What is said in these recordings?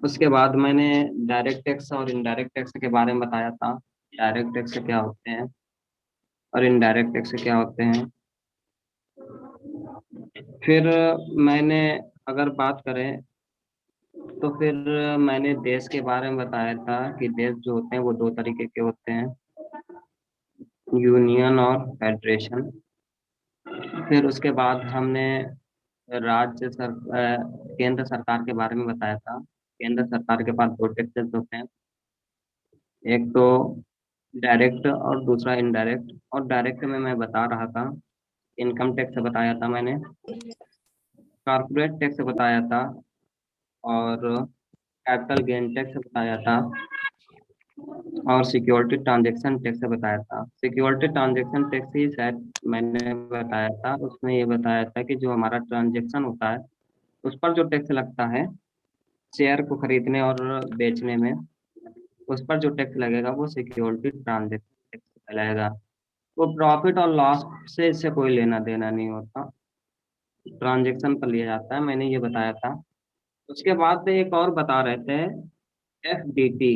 उसके बाद मैंने डायरेक्ट टैक्स और इनडायरेक्ट टैक्स के बारे में बताया था। डायरेक्ट टैक्स क्या होते हैं और इनडायरेक्ट टैक्स क्या होते हैं। फिर मैंने, अगर बात करें तो फिर मैंने देश के बारे में बताया था कि देश जो होते हैं वो दो तरीके के होते हैं, यूनियन और फेडरेशन। फिर उसके बाद हमने केंद्र सरकार के बारे में बताया था। केंद्र सरकार के पास दो टैक्सेस होते हैं, एक तो डायरेक्ट और दूसरा इनडायरेक्ट। और डायरेक्ट में मैं बता रहा था, इनकम टैक्स बताया था मैंने, कॉर्पोरेट टैक्स बताया था, और कैपिटल गेन टैक्स बताया था, और सिक्योरिटी ट्रांजैक्शन टैक्स बताया था। सिक्योरिटी ट्रांजैक्शन टैक्स ही शायद मैंने बताया था। उसमें ये बताया था कि जो हमारा ट्रांजैक्शन होता है उस पर जो टैक्स लगता है शेयर को खरीदने और बेचने में, उस पर जो टैक्स लगेगा वो सिक्योरिटी ट्रांजैक्शन टैक्स कहलाएगा। वो प्रॉफिट और लॉस से इससे कोई लेना देना नहीं होता, ट्रांजैक्शन पर लिया जाता है, मैंने ये बताया था। उसके बाद एक और बता रहे थे, एफडीटी,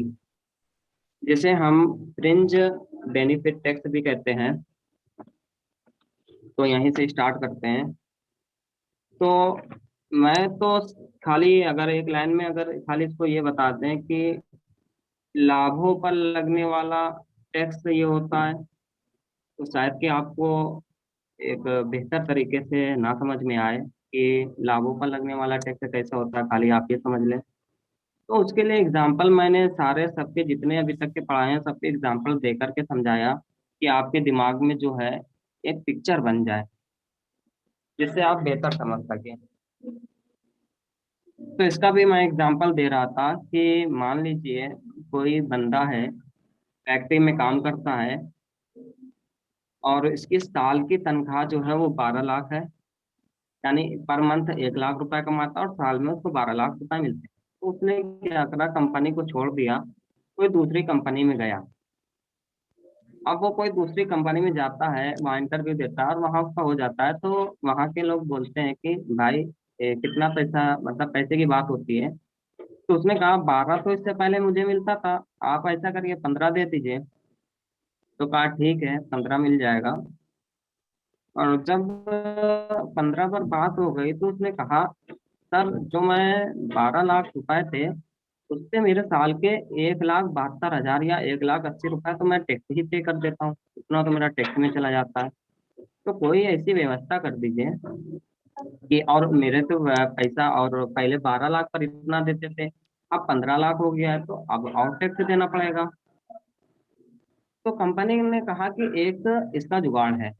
जिसे हम फ्रिंज बेनिफिट टैक्स भी कहते हैं। तो यहीं से स्टार्ट करते हैं। तो मैं तो खाली, अगर एक लाइन में अगर खाली इसको ये बता दें कि लाभों पर लगने वाला टैक्स ये होता है, तो शायद कि आपको एक बेहतर तरीके से ना समझ में आए कि लाभों पर लगने वाला टैक्स कैसा होता है, खाली आप ये समझ लें। तो उसके लिए एग्जाम्पल मैंने सारे सबके जितने अभी तक के पढ़ाए हैं सबके एग्जाम्पल दे करके समझाया, कि आपके दिमाग में जो है एक पिक्चर बन जाए, जिससे आप बेहतर समझ सकें। तो इसका भी मैं एग्जांपल दे रहा था कि मान लीजिए कोई बंदा है, फैक्ट्री में काम करता है, और इसकी साल की तनख्वाह जो है वो 12 लाख है। यानी पर मंथ 1 लाख रुपए कमाता है और साल में उसको 12 लाख रुपए मिलते हैं। तो उसने क्या करा, कंपनी को छोड़ दिया, कोई दूसरी कंपनी में गया। अब वो कोई दूसरी कंपनी में जाता है, वहाँ इंटरव्यू देता है और वहाँ उसका हो जाता है। तो वहाँ के लोग बोलते हैं कि भाई कितना पैसा, मतलब पैसे की बात होती है। तो उसने कहा 12 तो इससे पहले मुझे मिलता था, आप ऐसा करिए 15 दे दीजिए। तो कहा ठीक है, 15 मिल जाएगा। और जब 15 पर बात हो गई तो उसने कहा, सर जो मैं 12 लाख रुपए थे, उससे मेरे साल के 1,72,000 या 1,80,000 रुपए तो मैं टैक्स ही पे कर देता हूँ, इतना तो मेरा टैक्स में चला जाता है। तो कोई ऐसी व्यवस्था कर दीजिए कि, और मेरे तो पैसा और पहले 12 लाख पर इतना देते थे, अब 15 लाख हो गया है, तो अब और टैक्स देना पड़ेगा। तो कंपनी ने कहा कि एक इसका जुगाड़ है।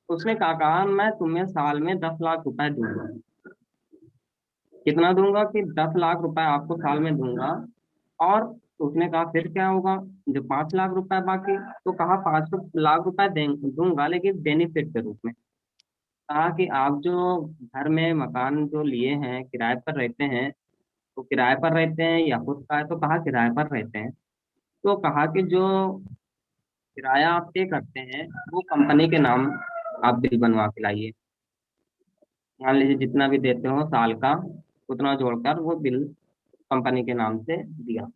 उसने कहा मैं तुम्हें साल में 10 लाख रुपए दूंगा। कितना दूंगा कि 10 लाख रुपए आपको साल में दूंगा। और उसने कहा फिर क्या होगा, जो 5 लाख रुपए बाकी। तो कहा 5 लाख रुपए दूंगा, लेकिन बेनिफिट के रूप में। कहा कि आप जो घर में मकान जो लिए हैं, किराए पर रहते हैं, तो किराए पर रहते हैं या खुद का है, तो कहा किराए पर रहते हैं। तो कहा कि जो किराया आप पे करते हैं वो कंपनी के नाम आप बिल बनवा के लाइए। मान लीजिए जितना भी देते हो साल का, उतना जोड़कर वो बिल कंपनी के नाम से दिया।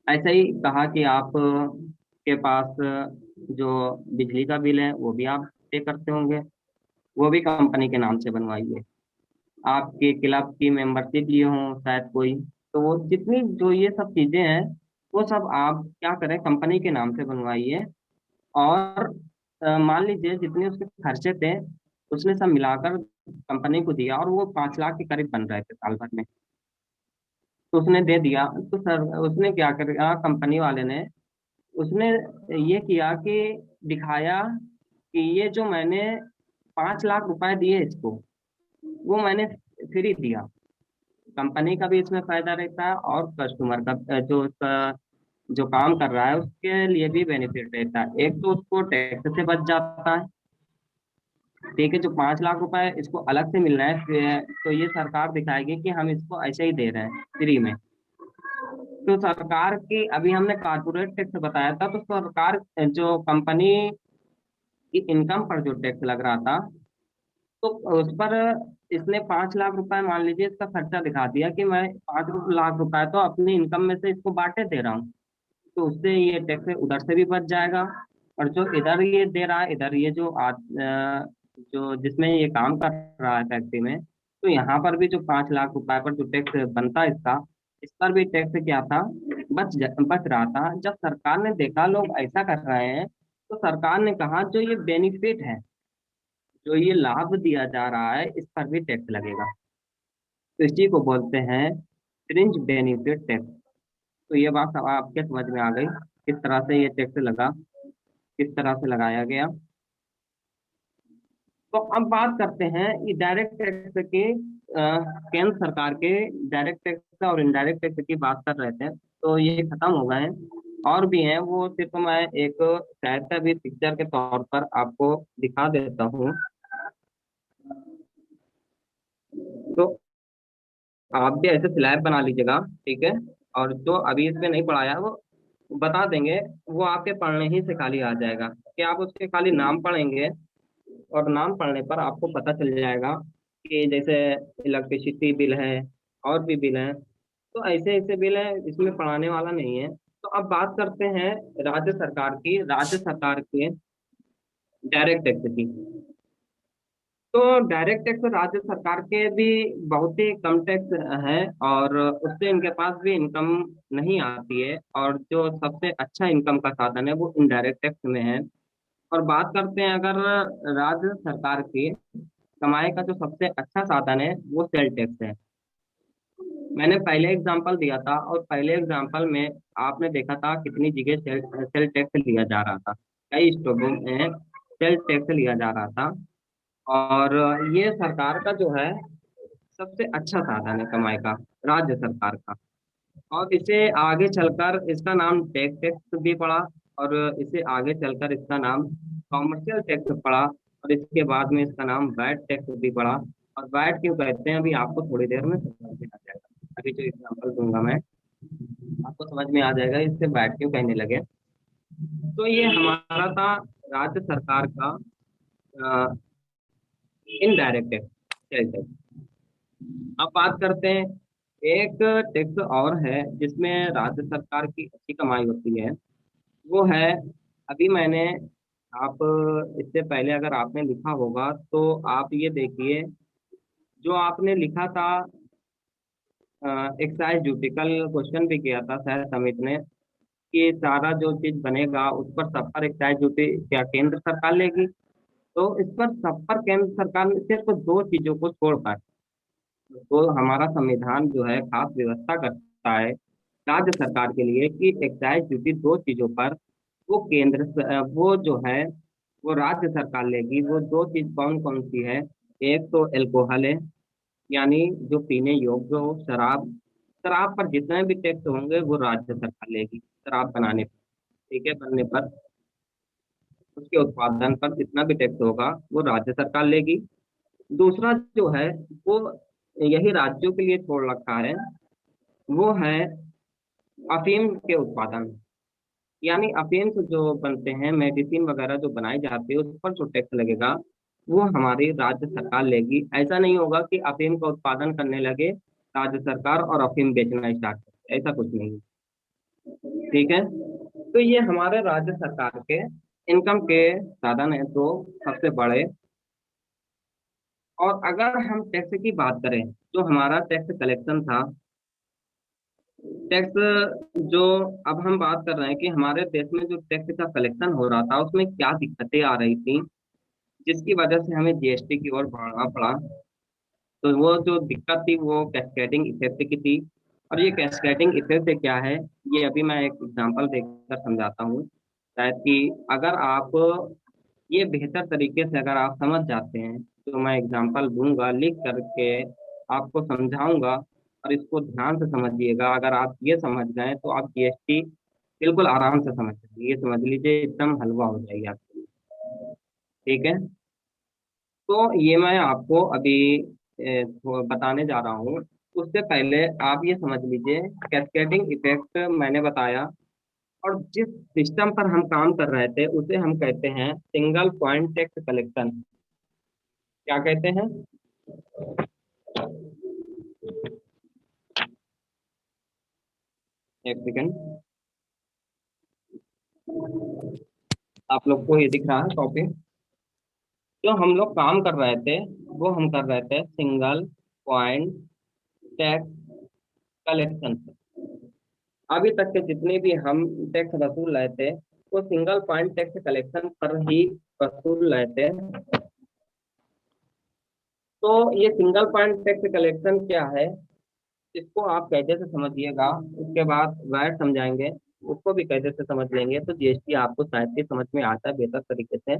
ऐसे ही कहा कि आप के पास जो बिजली का बिल है वो भी आप पे करते होंगे, वो भी कंपनी के नाम से बनवाइए। आपके क्लब की मेंबरशिप लिए हों शायद कोई, तो वो जितनी जो ये सब चीजें हैं वो सब आप क्या करें, कंपनी के नाम से बनवाइए। और मान लीजिए जितने उसके खर्चे थे उसने सब मिलाकर कंपनी को दिया, और वो 5 लाख के करीब बन रहे थे साल भर में। तो उसने दे दिया। तो सर उसने क्या करा, कंपनी वाले ने, उसने ये किया कि दिखाया कि ये जो मैंने 5 लाख रुपए दिए इसको, वो मैंने फ्री दिया। कंपनी का भी इसमें फायदा रहता है और कस्टमर का, जो उसका जो काम कर रहा है उसके लिए भी बेनिफिट रहता है। एक तो उसको टैक्स से बच जाता है, ठीक है, जो 5 लाख रुपए इसको अलग से मिल रहा है, तो ये सरकार दिखाएगी कि हम इसको ऐसे ही दे रहे हैं फ्री में। तो सरकार की, अभी हमने कारपोरेट टैक्स बताया था, तो सरकार जो कंपनी की इनकम पर जो टैक्स लग रहा था तो उस पर इसने 5 लाख रुपए मान लीजिए इसका खर्चा दिखा दिया कि मैं 5 लाख रुपए तो अपनी इनकम में से इसको बांटे दे रहा हूँ। तो उससे ये टैक्स उधर से भी बच जाएगा। और जो इधर ये दे रहा है, इधर ये जो जिसमें ये काम कर रहा है फैक्ट्री में, तो यहाँ पर भी जो 5 लाख रुपए पर जो टैक्स बनता है इसका, इस पर भी टैक्स क्या था, बच रहा था। जब सरकार ने देखा लोग ऐसा कर रहे हैं, तो सरकार ने कहा जो ये बेनिफिट है, जो ये लाभ दिया जा रहा है, इस पर भी टैक्स लगेगा। तो इसी को बोलते हैं फ्रिंज बेनिफिट टैक्स। तो ये बात अब आपके समझ में आ गई किस तरह से ये टैक्स लगा, किस तरह से लगाया गया। तो अब बात करते हैं ये डायरेक्ट टैक्स के, केंद्र सरकार के डायरेक्ट टैक्स और इनडायरेक्ट टैक्स की बात कर रहे थे, तो ये खत्म हो गए हैं। और भी हैं, वो सिर्फ मैं एक सहायता भी पिक्चर के तौर पर आपको दिखा देता हूँ। तो आप भी ऐसे स्लैब बना लीजिएगा, ठीक है। और जो अभी इसमें नहीं पढ़ाया है, वो बता देंगे। वो आपके पढ़ने ही से खाली आ जाएगा कि आप उसके खाली नाम पढ़ेंगे, और नाम पढ़ने पर आपको पता चल जाएगा कि जैसे इलेक्ट्रिसिटी बिल है, और भी बिल हैं। तो ऐसे ऐसे बिल हैं, इसमें पढ़ाने वाला नहीं है। तो अब बात करते हैं राज्य सरकार के डायरेक्ट टैक्स की। तो डायरेक्ट टैक्स राज्य सरकार के भी बहुत ही कम टैक्स है, और उससे इनके पास भी इनकम नहीं आती है। और जो सबसे अच्छा इनकम का साधन है वो इनडायरेक्ट टैक्स में है। और बात करते हैं अगर राज्य सरकार की कमाई का जो सबसे अच्छा साधन है वो सेल टैक्स है। मैंने पहले एग्जांपल दिया था, और पहले एग्जांपल में आपने देखा था कितनी जगह सेल सेल टैक्स लिया जा रहा था, कई स्टोरों में सेल टैक्स लिया जा रहा था। और ये सरकार का जो है सबसे अच्छा साधन है कमाई का, राज्य सरकार का। और इसे आगे चलकर इसका नाम टैक्स टैक्स भी पड़ा, और इसे आगे चलकर इसका नाम कॉमर्शियल टैक्स पड़ा, और इसके बाद में इसका नाम वैट टैक्स भी पड़ा। और वैट क्यों कहते हैं अभी आपको थोड़ी देर में समझ में आ जाएगा। अभी जो एग्जांपल दूंगा मैं, आपको समझ में आ जाएगा इससे वैट क्यों कहने लगे। तो ये हमारा था राज्य सरकार का इनडायरेक्ट टैक्स। अब बात करते हैं एक टैक्स और है जिसमें राज्य सरकार की अच्छी कमाई होती है, वो है, अभी मैंने, आप इससे पहले अगर आपने लिखा होगा तो आप ये देखिए, जो आपने लिखा था एक्साइज ड्यूटी, कल क्वेश्चन भी किया था शायद समित ने, कि सारा जो चीज बनेगा उस पर सब पर एक्साइज ड्यूटी क्या केंद्र सरकार लेगी। तो इस पर सब पर केंद्र सरकार ने सिर्फ दो चीजों को छोड़कर, तो हमारा संविधान जो है खास व्यवस्था करता है राज्य सरकार के लिए कि एक्साइज ड्यूटी दो चीजों पर वो वो जो है वो राज्य सरकार लेगी। वो दो चीज कौन कौन सी है? एक तो एल्कोहल है, यानी जो पीने योग्य हो, शराब। शराब पर जितने भी टैक्स होंगे वो राज्य सरकार लेगी, शराब बनाने पर, ठीक है, बनने पर, उसके उत्पादन पर जितना भी टैक्स होगा वो राज्य सरकार लेगी। दूसरा जो है वो यही राज्यों के लिए छोड़ रखा है, वो है अफीम के उत्पादन। यानी अफीम से जो बनते हैं मेडिसिन वगैरह जो बनाई जाती है, उस पर जो टैक्स लगेगा वो हमारी राज्य सरकार लेगी। ऐसा नहीं होगा कि अफीम का उत्पादन करने लगे राज्य सरकार और अफीम बेचना स्टार्ट करे, ऐसा कुछ नहीं, ठीक है। तो ये हमारे राज्य सरकार के इनकम के साधन है, तो सबसे बड़े। और अगर हम टैक्स की बात करें, जो हमारा टैक्स कलेक्शन था, टैक्स जो, अब हम बात कर रहे हैं कि हमारे देश में जो टैक्स का कलेक्शन हो रहा था उसमें क्या दिक्कतें आ रही थी, जिसकी वजह से हमें जीएसटी की ओर बढ़ना पड़ा। तो वो जो दिक्कत थी वो कैस्केडिंग इफेक्ट की थी। और ये कैस्केडिंग इफेक्ट क्या है, ये अभी मैं एक एग्जांपल देकर समझाता हूँ, शायद कि अगर आप ये बेहतर तरीके से अगर आप समझ जाते हैं, तो मैं एग्जांपल दूंगा लिख करके, आपको समझाऊंगा, और इसको ध्यान से समझिएगा। अगर आप ये समझ गए तो आप जीएसटी बिल्कुल आराम से समझ जाएंगे, ये समझ लीजिए एकदम हलवा हो जाएगी आपके लिए, ठीक है। तो ये मैं आपको अभी बताने जा रहा हूँ। उससे पहले आप ये समझ लीजिए, कैस्केडिंग इफेक्ट मैंने बताया, और जिस सिस्टम पर हम काम कर रहे थे उसे हम कहते हैं सिंगल पॉइंट टैक्स कलेक्शन। क्या कहते हैं? एक सेकेंड, आप लोग को ये दिख रहा है टॉपिक? जो हम लोग काम कर रहे थे वो हम कर रहे थे सिंगल पॉइंट टैक्स कलेक्शन। अभी तक के जितने भी हम टैक्स वसूल रहे थे वो सिंगल पॉइंट टैक्स कलेक्शन पर ही वसूल रहे थे। तो ये सिंगल पॉइंट टैक्स कलेक्शन क्या है, इसको आप कैसे से समझिएगा, उसके बाद वैट समझाएंगे, उसको भी कैसे से समझ लेंगे तो जीएसटी आपको शायद ही समझ में आता है बेहतर तरीके से।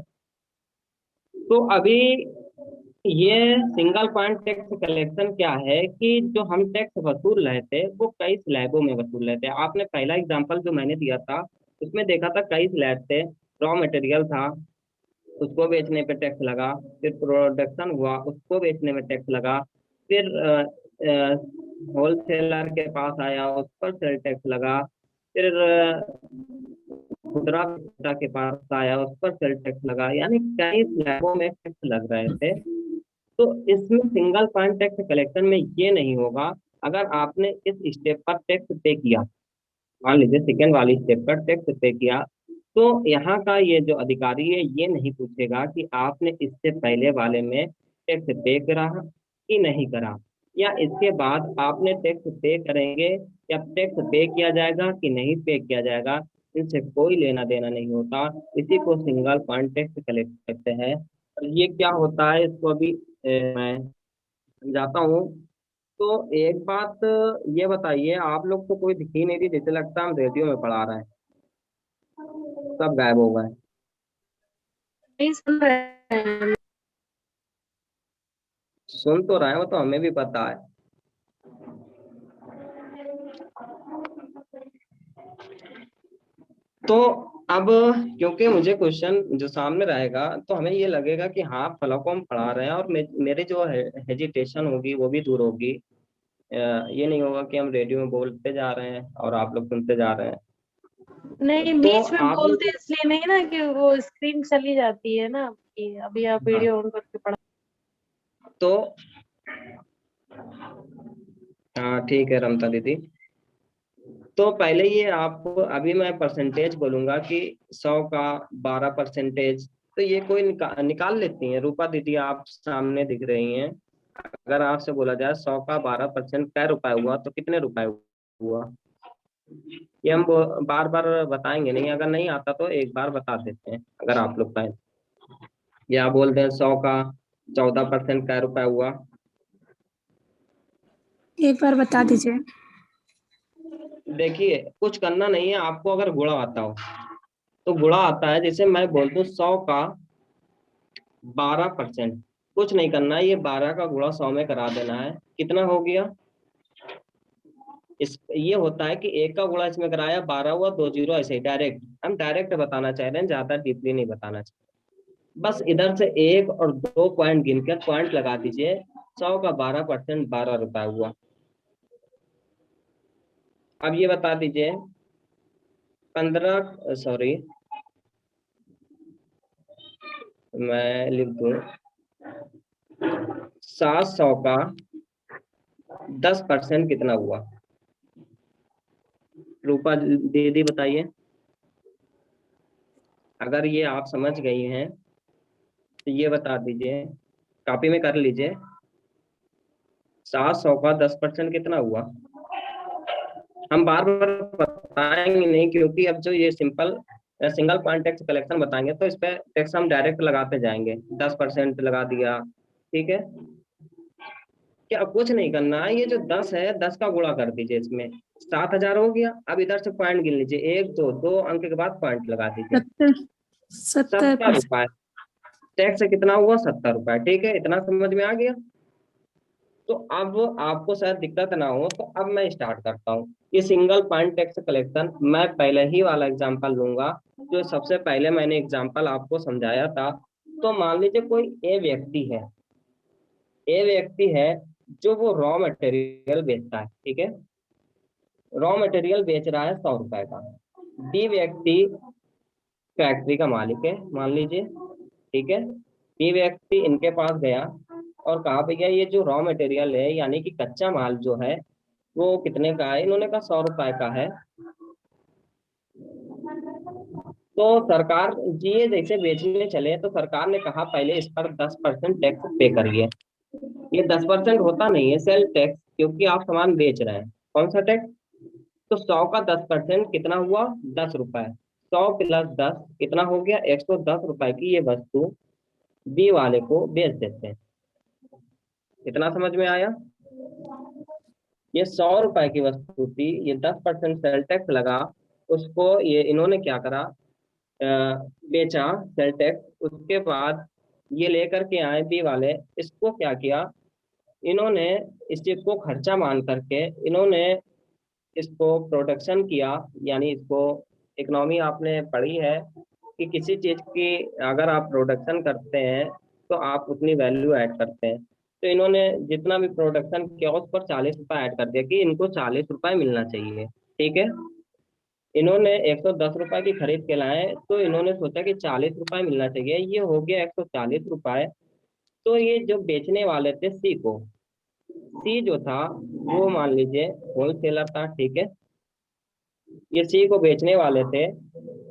तो अभी ये सिंगल पॉइंट टैक्स कलेक्शन क्या है कि जो हम टैक्स वसूल रहे थे वो कई स्लैबों में वसूल रहे थे। आपने पहला एग्जांपल जो मैंने दिया था उसमें देखा था कई स्लैब थे। रॉ मटेरियल था, उसको बेचने पे टैक्स लगा, फिर प्रोडक्शन हुआ उसको बेचने में टैक्स लगा, फिर होलसेलर के पास आया उस पर सेल टैक्स लगा, फिर खुदरा विक्रेता के पास आया उस पर सेल टैक्स लगा, यानी कई स्लैबों में टैक्स लग रहे थे। तो इसमें सिंगल पॉइंट टैक्स कलेक्शन में ये नहीं होगा। अगर आपने इस स्टेप पर टैक्स पे किया, मान लीजिए सेकेंड वाली स्टेप पर टैक्स पे किया, तो यहाँ का ये जो अधिकारी है ये नहीं पूछेगा कि आपने इससे पहले वाले में टैक्स पे करा कि नहीं करा, या इसके बाद आपने टैक्स पे करेंगे या टैक्स पे किया जाएगा कि नहीं पे किया जाएगा, इनसे कोई लेना देना नहीं होता। इसी को सिंगल पॉइंट टैक्स कलेक्ट करते हैं। और ये क्या होता है इसको अभी मैं समझाता हूँ। तो एक बात ये बताइए, आप लोग को कोई दिख ही नहीं रही, जैसे लगता है हम रेडियो में पढ़ा रहे हैं, सब गायब हो गए। नहीं सुन रहे हैं। सुन तो रहे हैं, वो तो हमें भी पता है। तो अब क्योंकि मुझे क्वेश्चन जो सामने रहेगा तो हमें ये लगेगा कि हाँ फलों को हम पढ़ा रहे हैं, और मेरी जो हेजिटेशन होगी वो भी दूर होगी। ये नहीं होगा कि हम रेडियो में बोलते जा रहे हैं और आप लोग सुनते जा रहे हैं। नहीं, तो बीच में आप बोलते लोग इसलिए नहीं ना कि वो स्क्रीन चली जाती है ना, कि अभी आप हाँ, वीडियो ऑन करके पढ़ा। तो हाँ ठीक है रमता दीदी। तो पहले ये आप, अभी मैं परसेंटेज बोलूंगा कि 100 का 12%, तो ये कोई निकाल लेती हैं? रूपा दीदी आप सामने दिख रही हैं, अगर आपसे बोला जाए 100 का 12% कै रुपए हुआ तो कितने रुपए हुआ? ये हम बार बार बताएंगे नहीं, अगर नहीं आता तो एक बार बता देते हैं अगर आप लोग कहें। या बोल दें 100 का 14% कै रुपए हुआ? एक बार बता दीजिए। देखिए कुछ करना नहीं है आपको, अगर गुणा आता हो तो गुणा आता है। जैसे मैं बोल दूं 100 का 12%, कुछ नहीं करना है, ये 12 का गुणा 100 में करा देना है, कितना हो गया? इस ये होता है कि एक का गुणा इसमें कराया 12 हुआ, 2 जीरो, ऐसे ही डायरेक्ट हम डायरेक्ट बताना चाह रहे हैं, ज्यादा डीपली नहीं बताना चाह रहे। बस इधर से एक और दो पॉइंट गिनकर पॉइंट लगा दीजिए। 100 का 12% 12 रुपए हुआ। अब ये बता दीजिए 15, सॉरी मैं लिख दूं, 700 का 10% कितना हुआ? रूपा दीदी बताइए, अगर ये आप समझ गई हैं तो ये बता दीजिए, कॉपी में कर लीजिए। 700 का 10% कितना हुआ? हम बार बार बताएंगे नहीं, क्योंकि अब जो ये simple single point tax collection बताएंगे तो इस पे टैक्स हम डायरेक्ट लगाते जाएंगे। 10% लगा दिया, ठीक है, क्या कुछ नहीं करना है। ये जो 10 है, 10 का गुणा कर दीजिए इसमें, 7,000 हो गया। अब इधर से पॉइंट गिन लीजिए, एक दो, दो अंक के बाद पॉइंट लगा दीजिए। 70 70%। रुपए टैक्स कितना हुआ? 70 रुपए, ठीक है, इतना समझ में आ गया। तो अब आपको शायद दिक्कत ना हो, तो अब मैं स्टार्ट करता हूँ। ये सिंगल पॉइंट टैक्स कलेक्शन मैं पहले ही वाला एग्जांपल लूंगा, जो सबसे पहले मैंने एग्जांपल आपको समझाया था। तो मान लीजिए कोई ए व्यक्ति है जो वो रॉ मटेरियल बेचता है, ठीक है, रॉ मटेरियल बेच रहा है 100 रुपए का। बी व्यक्ति फैक्ट्री का मालिक है मान लीजिए, ठीक है, बी व्यक्ति इनके पास गया और कहा भैया ये जो रॉ मटेरियल है यानी कि कच्चा माल जो है वो कितने का है, इन्होंने कहा 100 रुपए का है। तो सरकार जी ये जैसे बेचने चले तो सरकार ने कहा पहले इस पर 10% टैक्स पे करिए। ये 10% होता नहीं है सेल टैक्स, क्योंकि आप सामान बेच रहे हैं। कौन सा टैक्स? तो 100 का 10% कितना हुआ? 10 रुपए। 100 + 10 कितना हो गया? 110 रुपए की ये वस्तु बी वाले को बेच देते हैं। कितना समझ में आया? ये 100 रुपए की वस्तु थी, ये 10% सेल टैक्स लगा, उसको ये इन्होंने क्या करा, बेचा सेल टैक्स। उसके बाद ये लेकर के आए बी वाले, इसको क्या किया इन्होंने, इस चीज को खर्चा मान करके इन्होंने इसको प्रोडक्शन किया। यानी इसको इकोनॉमी आपने पढ़ी है कि किसी चीज की अगर आप प्रोडक्शन करते हैं तो आप उतनी वैल्यू ऐड करते हैं। तो इन्होंने जितना भी प्रोडक्शन किया उस पर 40 रुपए ऐड कर दिया कि इनको 40 रुपए मिलना चाहिए। ठीक है, इन्होंने 110 रुपए की खरीद के लाए तो इन्होंने सोचा कि 40 रुपए मिलना चाहिए, ये हो गया 140 रुपए। तो ये जो बेचने वाले थे सी को, सी जो था वो मान लीजिए होलसेलर था। ठीक है, ये सी को बेचने वाले थे।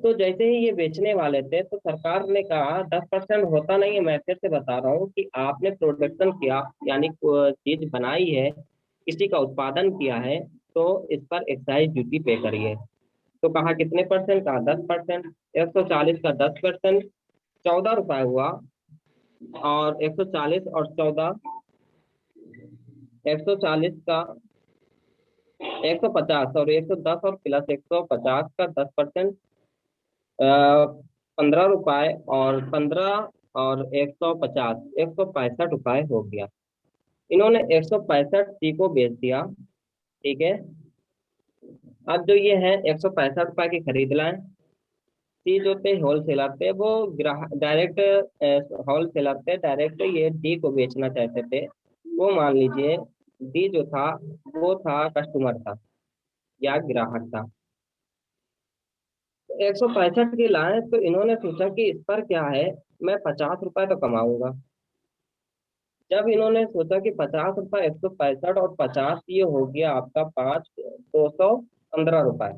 तो जैसे ही ये बेचने वाले थे तो सरकार ने कहा 10% होता नहीं है, मैं फिर से बता रहा हूँ कि आपने प्रोडक्शन किया यानी चीज बनाई है, किसी का उत्पादन किया है, तो इस पर एक्साइज ड्यूटी पे करिए। तो कहा कितने परसेंट? कहा 10%। 140 का 10% 14 रुपए हुआ। और 140 और 14, 140 का 150 और 110 और प्लस 150 का 10%, 15 रुपए। और 15 और 150, 165 रुपए हो गया। इन्होंने 165 सी को बेच दिया। ठीक है, अब जो ये है 165 रुपए की खरीद लाए। सी जो थे होलसेलर थे, वो ग्राहक डायरेक्ट होलसेलर थे, डायरेक्ट ये डी को बेचना चाहते थे। वो मान लीजिए डी जो था वो था कस्टमर था या ग्राहक था। 165 की लाए तो इन्होंने सोचा कि इस पर क्या है, मैं 50 रुपए तो कमाऊंगा। जब इन्होंने सोचा कि 50 रुपए, 165 और 50, ये हो गया आपका 215 रुपए।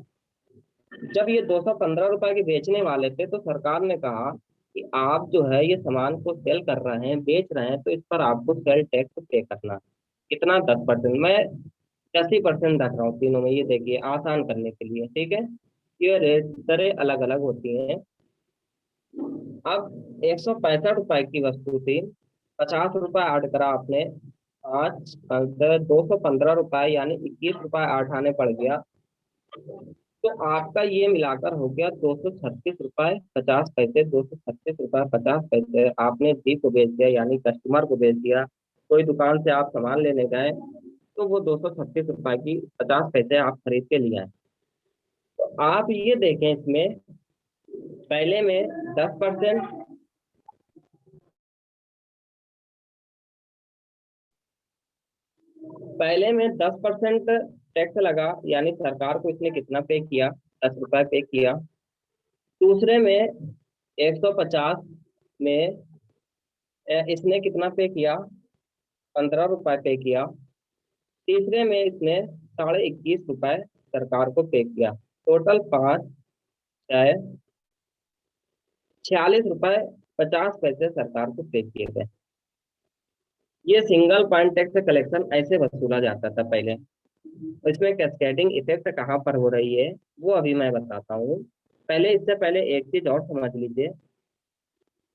जब ये 215 रुपए के बेचने वाले थे तो सरकार ने कहा कि आप जो है ये सामान को सेल कर रहे हैं, बेच रहे हैं, तो इस पर आपको सेल टैक्स पे करना। कितना? 10%। मैं 80% रख रहा हूँ तीनों में, ये देखिए आसान करने के लिए। ठीक है, ये रेट दरें अलग अलग होती हैं। अब 165 रुपए की वस्तु थी, 50 रुपए ऐड करा आपने, 215 रुपए यानी 21 रुपए 8 आने पड़ गया। तो आपका ये मिलाकर हो गया 236 रुपए 50 पैसे। 236 रुपए 50 पैसे आपने डी को बेच दिया यानी कस्टमर को बेच दिया। कोई दुकान से आप सामान लेने गए तो वो 236 रुपए की 50 पैसे आप खरीद के लिए आए। तो आप ये देखें इसमें पहले में 10%, पहले में 10% टैक्स लगा यानी सरकार को इसने कितना पे किया? 10 रुपए पे किया। दूसरे में 150 में इसने कितना पे किया? 15 रुपए पे किया। तीसरे में इसने 21.5 रुपए सरकार को पे किया। टोटल 5 है 46 रुपए 50 पैसे सरकार को पे किए गए। ये सिंगल पॉइंट टैक्स कलेक्शन ऐसे वसूला जाता था पहले। इसमें कैस्केडिंग इफेक्ट कहाँ पर हो रही है वो अभी मैं बताता हूँ। पहले इससे पहले एक चीज और समझ लीजिए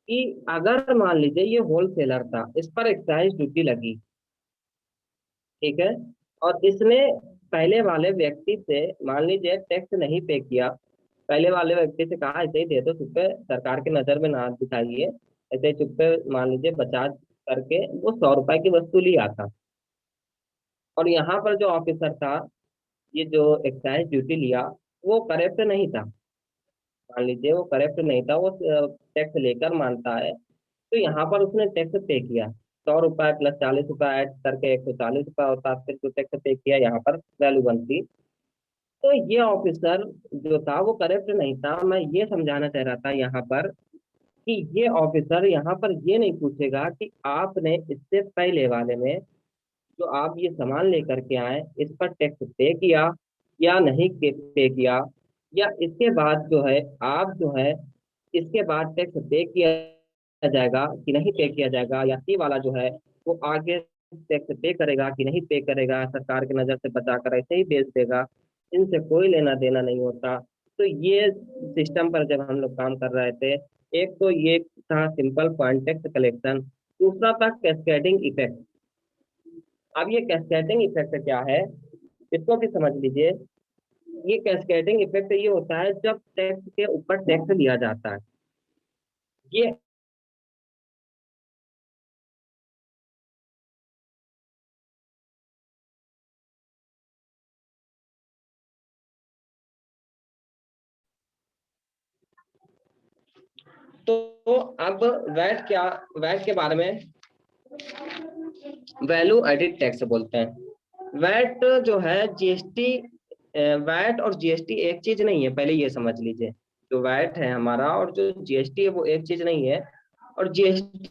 कि अगर मान लीजिए ये होलसेलर था, इस पर एक्साइज ड्यूटी लगी। ठीक है, और इसने पहले वाले व्यक्ति से मान लीजिए टैक्स नहीं पे किया, पहले वाले व्यक्ति से कहा ऐसे ही दे दो चुप्पे, सरकार की नजर में ना दिखाइए, ऐसे ही चुप्पे मान लीजिए बचा करके वो 100 रुपए की वस्तु लिया था। और यहाँ पर जो ऑफिसर था, ये जो एक्साइज ड्यूटी लिया, वो करेक्ट नहीं था। मान लीजिए वो करेक्ट नहीं था, वो टैक्स लेकर मानता है, तो यहाँ पर उसने टैक्स पे किया। 100 रुपए प्लस 40 रुपए ऐड करके 140 रुपए होता, फिर जो टैक्स पे किया यहाँ पर वैल्यू बनती। तो ये ऑफिसर जो था वो करेक्ट नहीं था। मैं ये समझाना चाह रहा था यहाँ पर कि ये ऑफिसर यहाँ पर ये नहीं पूछेगा कि आपने इससे पहले वाले में जो आप ये सामान लेकर के आए इस पर टैक्स पे किया या नहीं पे किया, या इसके बाद जो है आप जो है इसके बाद टैक्स पे किया जाएगा कि नहीं पे किया जाएगा, या सी वाला जो है वो आगे टैक्स पे करेगा कि नहीं पे करेगा, सरकार की नज़र से बचाकर ऐसे ही बेच देगा, इनसे कोई लेना देना नहीं होता। तो ये सिस्टम पर जब हम लोग काम कर रहे थे, एक तो ये था सिंपल पॉइंट टैक्स कलेक्शन, दूसरा था कैस्केडिंग इफेक्ट। अब ये कैस्केडिंग इफेक्ट क्या है, इसको भी समझ लीजिए। ये कैस्केडिंग इफेक्ट ये होता है जब टैक्स के ऊपर टैक्स लिया जाता है। ये तो अब वैट क्या, वैट के बारे में वैल्यू एडिड टैक्स बोलते हैं। वैट जो है जीएसटी, वैट और जीएसटी एक चीज नहीं है, पहले ये समझ लीजिए। जो वैट है हमारा और जो जीएसटी है वो एक चीज नहीं है। और जीएसटी,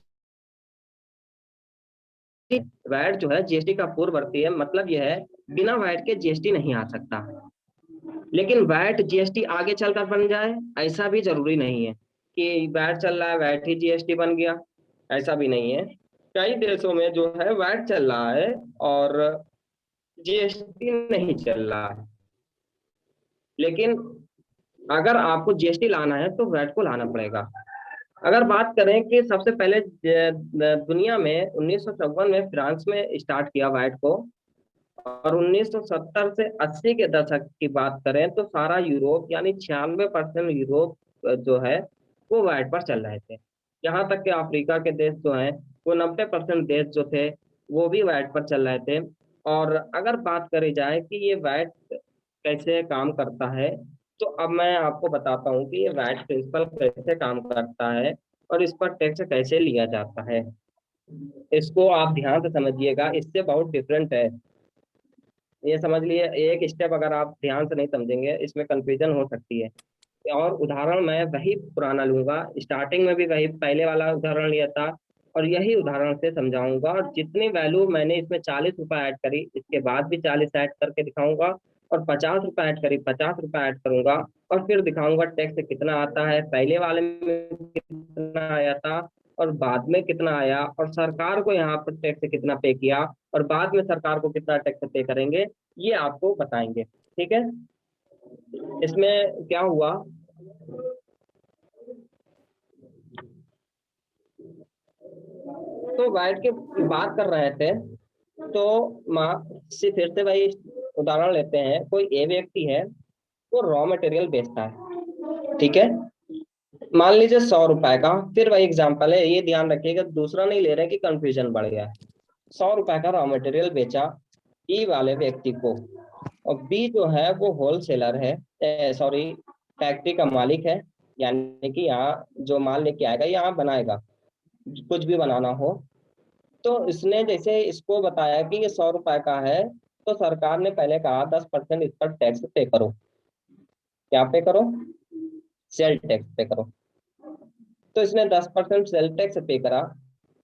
वैट जो है जीएसटी का पूर्ववर्ती है, मतलब यह है बिना वैट के जीएसटी नहीं आ सकता। लेकिन वैट जीएसटी आगे चलकर बन जाए ऐसा भी जरूरी नहीं है कि वैट चल रहा है वैट ही जीएसटी बन गया, ऐसा भी नहीं है। कई देशों में जो है वैट चल रहा है और जीएसटी नहीं चल रहा है। लेकिन अगर आपको जीएसटी लाना है तो वैट को लाना पड़ेगा। अगर बात करें कि सबसे पहले दुनिया में 1954 में फ्रांस में स्टार्ट किया वैट को, और 1970 से 80 के दशक की बात करें तो सारा यूरोप यानी 96% यूरोप जो है वो वैट पर चल रहे थे। यहाँ तक कि अफ्रीका के देश जो हैं वो 90% देश जो थे वो भी वैट पर चल रहे थे। और अगर बात करी जाए कि ये वैट कैसे काम करता है, तो अब मैं आपको बताता हूँ कि ये वैट प्रिंसिपल कैसे काम करता है और इस पर टैक्स कैसे लिया जाता है। इसको आप ध्यान से समझिएगा, इससे बहुत डिफरेंट है। ये समझ लिए, एक स्टेप अगर आप ध्यान से नहीं समझेंगे इसमें कंफ्यूजन हो सकती है। और उदाहरण मैं वही पुराना लूंगा, स्टार्टिंग में भी वही पहले वाला उदाहरण लिया था और यही उदाहरण से समझाऊंगा। और जितनी वैल्यू मैंने इसमें 40 रुपये ऐड करी इसके बाद भी 40 ऐड करके दिखाऊंगा, और 50 रुपये ऐड करी 50 रुपये ऐड करूंगा, और फिर दिखाऊंगा टैक्स कितना आता है, पहले वाले में कितना आया था और बाद में कितना आया, और सरकार को यहाँ पर टैक्स कितना पे किया और बाद में सरकार को कितना टैक्स पे करेंगे, ये आपको बताएंगे। ठीक है, इसमें क्या हुआ, तो वैट की बात कर रहे थे। तो मा से फिर से भाई उदाहरण लेते हैं, कोई ए व्यक्ति है वो रॉ मटेरियल बेचता है, ठीक है, मान लीजिए 100 रुपए का। फिर वही एग्जाम्पल है, ये ध्यान रखिएगा दूसरा नहीं ले रहे कि कंफ्यूजन बढ़ गया। 100 रुपए का रॉ मटेरियल बेचा ई वाले व्यक्ति को, और बी जो है वो होलसेलर है, सॉरी फैक्ट्री का मालिक है, यानी कि यहाँ जो माल लेके आएगा यहाँ बनाएगा, कुछ भी बनाना हो। तो इसने जैसे इसको बताया कि ये 100 रुपए का है, तो सरकार ने पहले कहा 10% इस पर टैक्स पे करो। क्या पे करो? सेल टैक्स पे करो। तो इसने 10% सेल टैक्स पे करा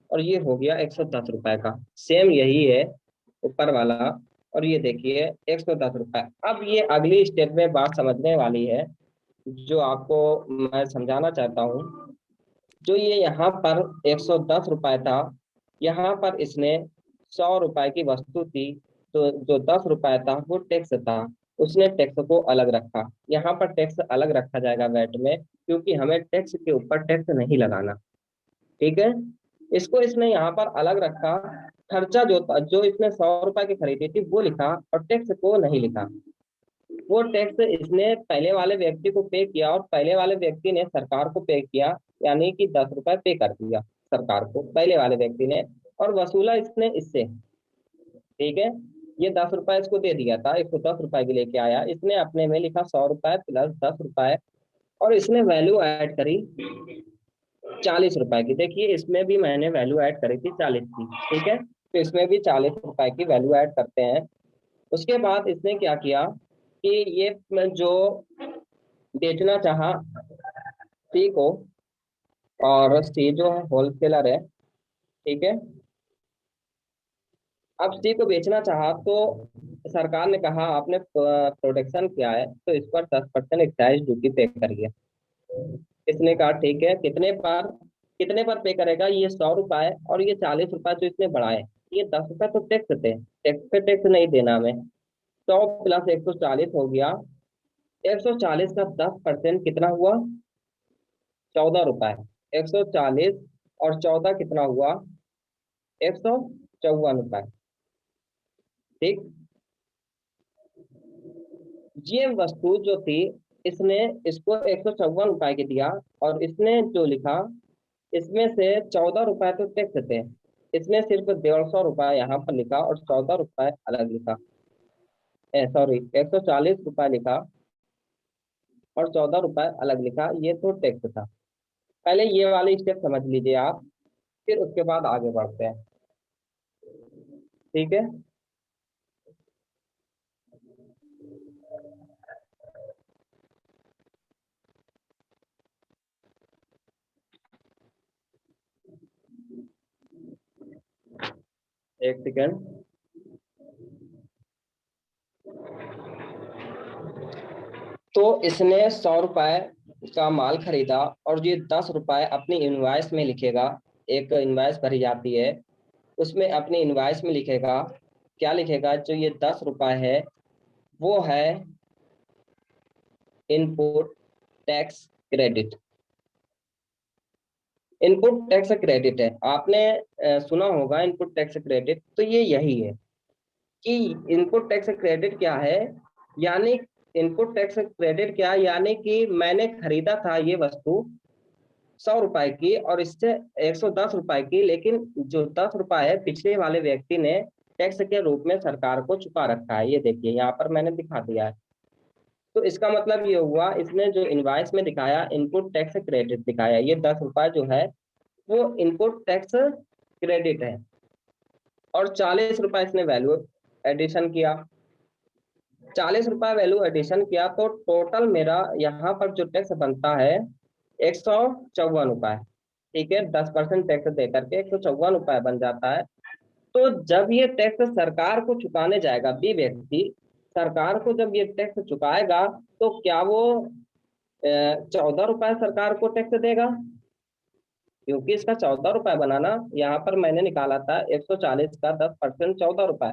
और ये हो गया 110 रुपए का। सेम यही है ऊपर वाला, और ये देखिए 110 रुपए। अब ये अगली स्टेप में बात समझने वाली है जो आपको मैं समझाना चाहता हूँ। जो ये यहाँ पर 110 रुपए था, यहाँ पर इसने 100 रुपए की वस्तु थी, तो जो 10 रुपए था वो टैक्स था, उसने टैक्स को अलग रखा। यहाँ पर टैक्स अलग रखा जाएगा वैट में, क्योंकि हमें टैक्स के ऊपर टैक्स नहीं लगाना। ठीक है, इसको इसने यहाँ पर अलग रखा। खर्चा जो था, जो इसने 100 रुपए की खरीदी थी वो लिखा और टैक्स को नहीं लिखा। वो टैक्स इसने पहले वाले व्यक्ति को पे किया और पहले वाले व्यक्ति ने सरकार को पे किया, यानी कि 10 रुपए पे कर दिया सरकार को पहले वाले व्यक्ति ने, और वसूला इसने इससे। ठीक है, ये 10 रुपए इसको दे दिया था, 110 रुपए की लेके आया, इसने अपने में लिखा 100 रुपए प्लस 10 रुपए, और इसने वैल्यू ऐड करी 40 रुपए की। देखिए इसमें भी मैंने वैल्यू ऐड करी थी 40 की। ठीक है, तो इसमें भी 40 रुपए की वैल्यू ऐड करते हैं। उसके बाद इसने क्या किया कि ये जो बेचना चाहा सी को, और सी जो है होलसेलर है, ठीक है। अब सी को बेचना चाहा तो सरकार ने कहा आपने प्रोडक्शन किया है तो इस पर 10% एक्साइज ड्यूटी पे करिए। इसने कहा ठीक है, कितने पर पे करेगा, ये 100 रुपए और ये 40 रुपए जो इसने बढ़ाए, ये 10 रुपए तो टैक्स थे, टैक्स पे टैक्स नहीं देना हमें। 100 + 140 हो गया। 140 का 10% कितना हुआ, 14 रुपए। 140 और 14 कितना हुआ, 154 रुपए। ठीक। ये वस्तु जो थी, इसने इसको 154 रुपए की दिया, और इसने जो लिखा इसमें से 14 रुपए तो टैक्स थे, इसने सिर्फ 150 रुपए यहाँ पर लिखा और 14 रुपए अलग लिखा। सॉरी, 140 रुपए लिखा और 14 रुपए अलग लिखा, ये तो टैक्स था। पहले ये वाली स्टेप समझ लीजिए आप, फिर उसके बाद आगे बढ़ते हैं। ठीक है। एक सेकेंड। तो इसने 100 रुपए का माल खरीदा, और ये 10 रुपए अपनी इनवॉइस में लिखेगा। एक इनवॉइस भरी जाती है, उसमें अपनी इनवॉइस में लिखेगा, क्या लिखेगा, जो ये 10 रुपए है वो है input tax credit. Input tax credit है, आपने सुना होगा इनपुट टैक्स क्रेडिट, तो ये यही है कि इनपुट टैक्स क्रेडिट क्या है। यानी इनपुट टैक्स क्रेडिट क्या है, यानी कि मैंने खरीदा था ये वस्तु 100 रुपए की और इससे 110 रुपए की, लेकिन जो 10 रुपए है पिछले वाले व्यक्ति ने टैक्स के रूप में सरकार को चुका रखा है। ये देखिए यहाँ पर मैंने दिखा दिया है। तो इसका मतलब ये हुआ, इसने जो इनवॉइस में दिखाया इनपुट टैक्स क्रेडिट दिखाया, ये 10 रुपए जो है वो इनपुट टैक्स क्रेडिट है। और 40 रुपए इसने वैल्यू एडिशन किया। 40 रुपए वैल्यू एडिशन किया तो टोटल मेरा यहाँ पर जो टैक्स बनता है 154 रुपए। ठीक है, 10% टैक्स दे करके 154 रुपए बन जाता है। तो जब ये टैक्स सरकार को चुकाने जाएगा, बी व्यक्ति सरकार को जब ये टैक्स चुकाएगा, तो क्या वो 14 रुपए सरकार को टैक्स देगा, क्योंकि इसका 14 रुपए बनाना, यहाँ पर मैंने निकाला था 140 का 10% 14 रुपए।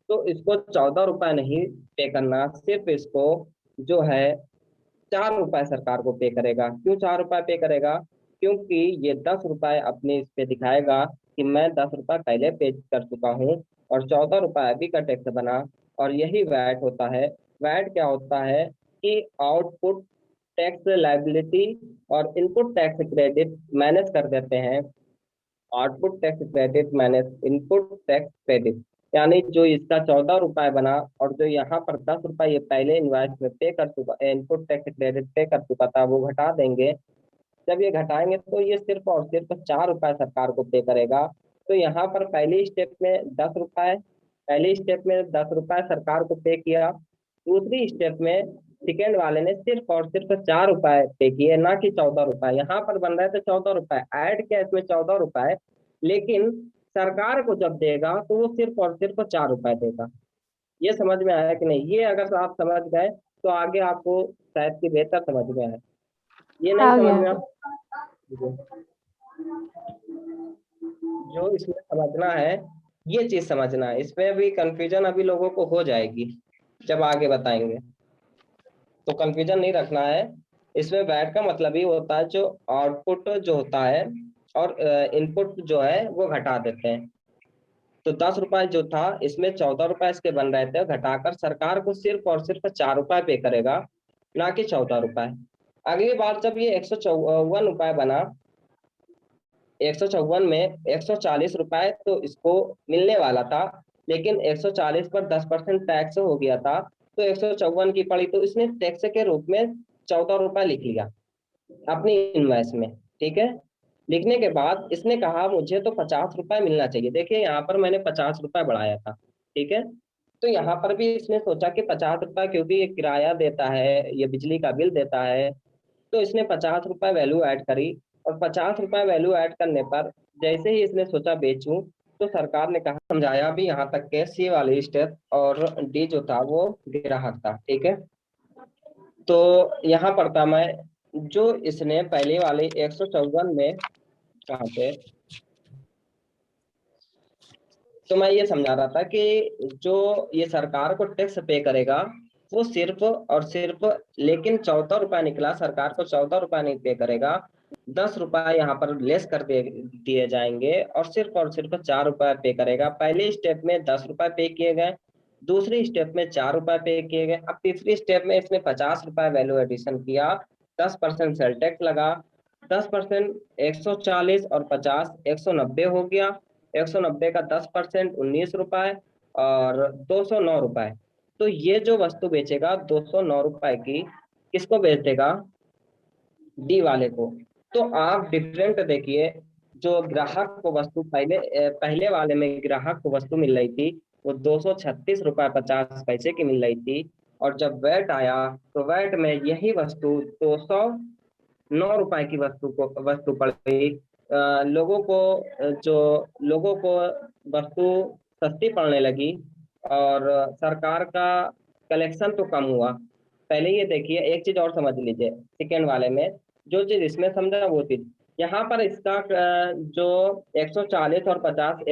तो इसको 14 रुपए नहीं पे करना, सिर्फ इसको जो है 4 रुपए सरकार को पे करेगा। क्यों 4 रुपए पे करेगा, क्योंकि ये 10 रुपए अपने इस पे दिखाएगा कि मैं 10 रुपए पहले पे कर चुका हूँ, और 14 रुपए अभी का टैक्स बना। और यही वैट होता है। वैट क्या होता है कि आउटपुट टैक्स लाइबिलिटी और इनपुट टैक्स क्रेडिट मैनेज कर देते हैं। Output tax credit minus input tax credit, यानी जो इसका 14 रुपए बना और जो यहाँ पर 10 रुपए ये पहले इनवाइस में पे कर चुका, इनपुट टैक्स क्रेडिट पे कर चुका था, वो घटा देंगे। जब ये घटाएंगे तो ये सिर्फ और सिर्फ 4 रुपए सरकार को पे करेगा। तो यहाँ पर पहली स्टेप में 10 रुपए सरकार को पे किया। दूसरी स्टेप में सेकेंड वाले ने सिर्फ और सिर्फ 4 रुपए पे किए, ना कि 14 रुपए। यहाँ पर बन रहे थे 14 रुपए, ऐड किया इसमें 14 रुपए, लेकिन सरकार को जब देगा तो वो सिर्फ और सिर्फ 4 रुपए देगा। ये समझ में आया कि नहीं, ये अगर आप समझ गए तो आगे आपको शायद की बेहतर समझ में आए। ये नहीं आ समझ गया। में आप, जो इसमें समझना है, ये चीज समझना है। इसमें भी कंफ्यूजन अभी लोगों को हो जाएगी जब आगे बताएंगे, तो कंफ्यूजन नहीं रखना है। इसमें वैट का मतलब ही होता है जो आउटपुट जो होता है और इनपुट जो है वो घटा देते हैं। तो 10 रुपए जो था इसमें 14 रुपए इसके बन रहे थे, घटाकर सरकार को सिर्फ और सिर्फ 4 रुपए पे करेगा, ना कि 14 रुपए। अगली बार जब ये 154 रुपए बना, 154 में 140 रुपए तो इसको मिलने वाला था, लेकिन 140 पर 10% टैक्स हो गया था, तो 154 की पड़ी, तो इसने टैक्स के रूप में 14 रुपए लिख लिया अपनी इनवॉइस में। ठीक है। लिखने के बाद इसने कहा मुझे तो 50 रुपए मिलना चाहिए। देखिए यहाँ पर मैंने 50 रुपए बढ़ाया था। ठीक है। तो यहाँ पर भी इसने सोचा कि 50 रुपए, क्योंकि ये किराया देता है, ये बिजली का बिल देता है, तो इसने 50 रुपए वैल्यू ऐड करी और 50 रुपए वैल्यू ऐड करने पर जैसे ही इसने सोचा बेचूं, तो सरकार ने कहा, समझाया भी यहाँ तक के सी वाली स्टेप, और डी जो था वो ग्राहक था, ठीक है। तो यहाँ पर था मैं, जो इसने पहले वाले 154 में, कहाँ पे, तो मैं ये समझा रहा था कि जो ये सरकार को टैक्स पे करेगा, वो सिर्फ और सिर्फ, लेकिन 14 रुपया निकला, सरकार को 14 रुपया नहीं पे करेगा, 10 रुपया यहाँ पर लेस कर दिए जाएंगे, और सिर्फ 4 रुपया पे करेगा। पहले स्टेप में 10 रुपया पे किए गए, दूसरी स्टेप में 4 रुपया पे किए गए, अब तीसरी स्टेप में इसने 50 रुपया वैल्यू एडिशन किया, 10% सेल टैक्स लगा, 10% 140 और 50 190 हो गया, 190 का 10% 19 रुपए, और 209 रुपए। तो ये जो वस्तु बेचेगा 209 रुपए की, किसको बेच देगा? डी वाले को। तो आप डिफरेंट देखिए, जो ग्राहक को वस्तु पहले वाले में ग्राहक को वस्तु मिल रही थी, वो 236 रुपए 50 पैसे की मिल रही थी, और जब वैट आया, तो वैट में यही वस्तु 209 रुपए की वस्तु पड़ गई। लोगों को वस्तु सस्ती पड़ने लगी, और सरकार का कलेक्शन तो कम हुआ। पहले ये देखिए, एक चीज और समझ लीजिए, सेकेंड वाले में जो चीज इसमें समझा वो चीज यहाँ पर इसका, जो 140 और 50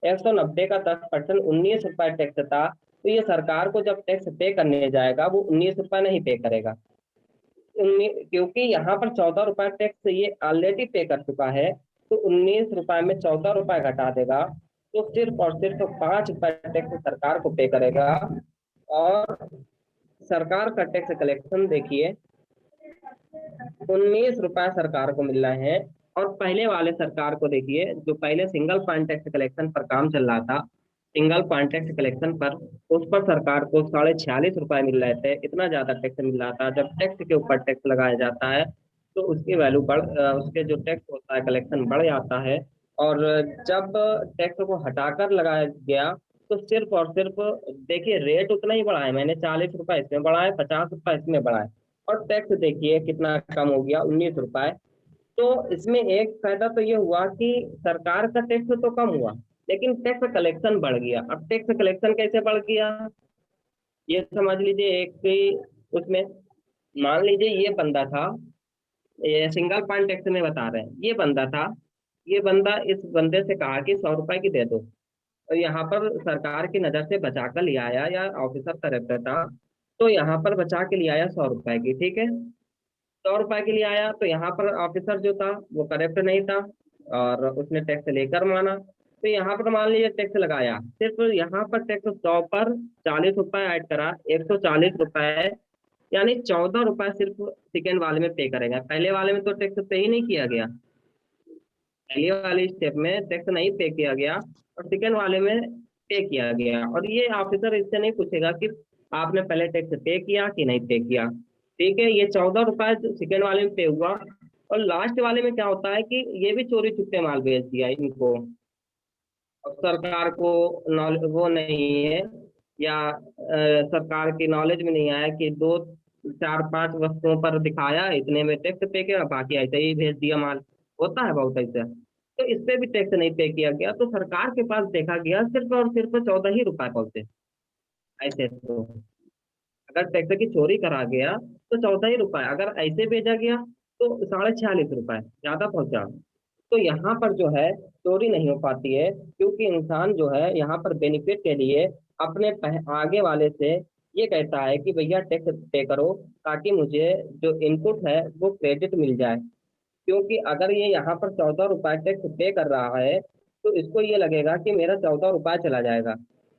190 का 10% 19 रुपए टैक्स था, तो ये सरकार को जब टैक्स पे करने जाएगा, वो 19 रुपए नहीं पे करेगा, क्योंकि यहाँ पर 14 रुपए टैक्स ये ऑलरेडी पे कर चुका है, तो 19 रुपए में 14 रुपए घटा देगा, तो सिर्फ और सिर्फ 5 रुपए टैक्स सरकार को पे करेगा। और सरकार का टैक्स कलेक्शन देखिए, 19 रुपए सरकार को मिल रहे हैं। और पहले वाले सरकार को देखिए, जो पहले सिंगल पॉइंट टैक्स कलेक्शन पर काम चल रहा था, सिंगल पॉइंट टैक्स कलेक्शन पर, उस पर सरकार को 46.5 रुपए मिल रहे थे, इतना ज्यादा टैक्स मिल रहा था। जब टैक्स के ऊपर टैक्स लगाया जाता है, तो उसकी वैल्यू उसके जो टैक्स होता है कलेक्शन बढ़ जाता है। और जब टैक्स को हटाकर लगाया गया, तो सिर्फ और सिर्फ, देखिए रेट उतना ही बढ़ा है, मैंने 40 रुपए इसमें बढ़ाए, 50 रुपए इसमें बढ़ाए, और टैक्स देखिए कितना कम हो गया, 19 रुपए। तो इसमें एक फायदा तो ये हुआ कि सरकार का टैक्स तो कम हुआ, लेकिन टैक्स कलेक्शन बढ़ गया। अब टैक्स कलेक्शन कैसे बढ़ गया, ये समझ लीजिए। एक ही उसमें, मान लीजिए ये बंदा था, ये सिंगल पॉइंट टैक्स में बता रहे हैं, ये बंदा था, ये बंदा इस बंदे से कहा कि 100 रुपए की दे दो, और यहाँ पर सरकार की नजर से बचा कर ले आया, या ऑफिसर करेक्टर था, तो यहाँ पर बचा के ले आया 100 रुपए की, ठीक है। 100 रुपए के लिए आया, तो यहाँ पर ऑफिसर जो था वो करेक्ट नहीं था, और उसने टैक्स लेकर माना, तो यहाँ पर मान लीजिए टैक्स लगाया, सिर्फ यहाँ पर टैक्स 100 पर 40 रुपए ऐड करा, 140 रुपए, यानी 14 रुपए सिर्फ सेकेंड वाले में पे करेगा। पहले वाले में तो टैक्स पे ही नहीं किया गया, पहले वाले स्टेप में टैक्स नहीं पे किया गया, और सेकेंड वाले में पे किया गया। और ये ऑफिसर इससे नहीं पूछेगा कि आपने पहले टैक्स पे किया कि नहीं पे किया, ठीक है। ये 14 रुपए सेकेंड वाले में पे हुआ, और लास्ट वाले में क्या होता है कि ये भी चोरी छुपे माल बेच दिया इनको, अब सरकार को नॉलेज वो नहीं है, या सरकार की नॉलेज में नहीं आया कि दो चार पांच वस्तुओं पर दिखाया, इतने में टैक्स पे किया, बाकी ऐसे ही भेज दिया माल, होता है बहुत ऐसा। तो इस पे भी टैक्स नहीं पे किया गया, तो सरकार के पास देखा गया सिर्फ और सिर्फ 14 ही रुपए पहुंचे। ऐसे तो अगर टैक्स की चोरी करा गया, तो 14 ही रुपए, अगर ऐसे भेजा गया तो 46.5 रुपए ज्यादा पहुंचा। तो यहाँ पर जो है चोरी नहीं हो पाती है, क्योंकि इंसान जो है यहाँ पर बेनिफिट के लिए अपने आगे वाले से ये कहता है कि भैया टैक्स पे करो, ताकि मुझे जो इनपुट है वो क्रेडिट मिल जाए। क्योंकि अगर ये यहाँ पर 14 रुपए टैक्स पे कर रहा है, तो इसको ये लगेगा कि मेरा 14 रुपए चला जाएगा,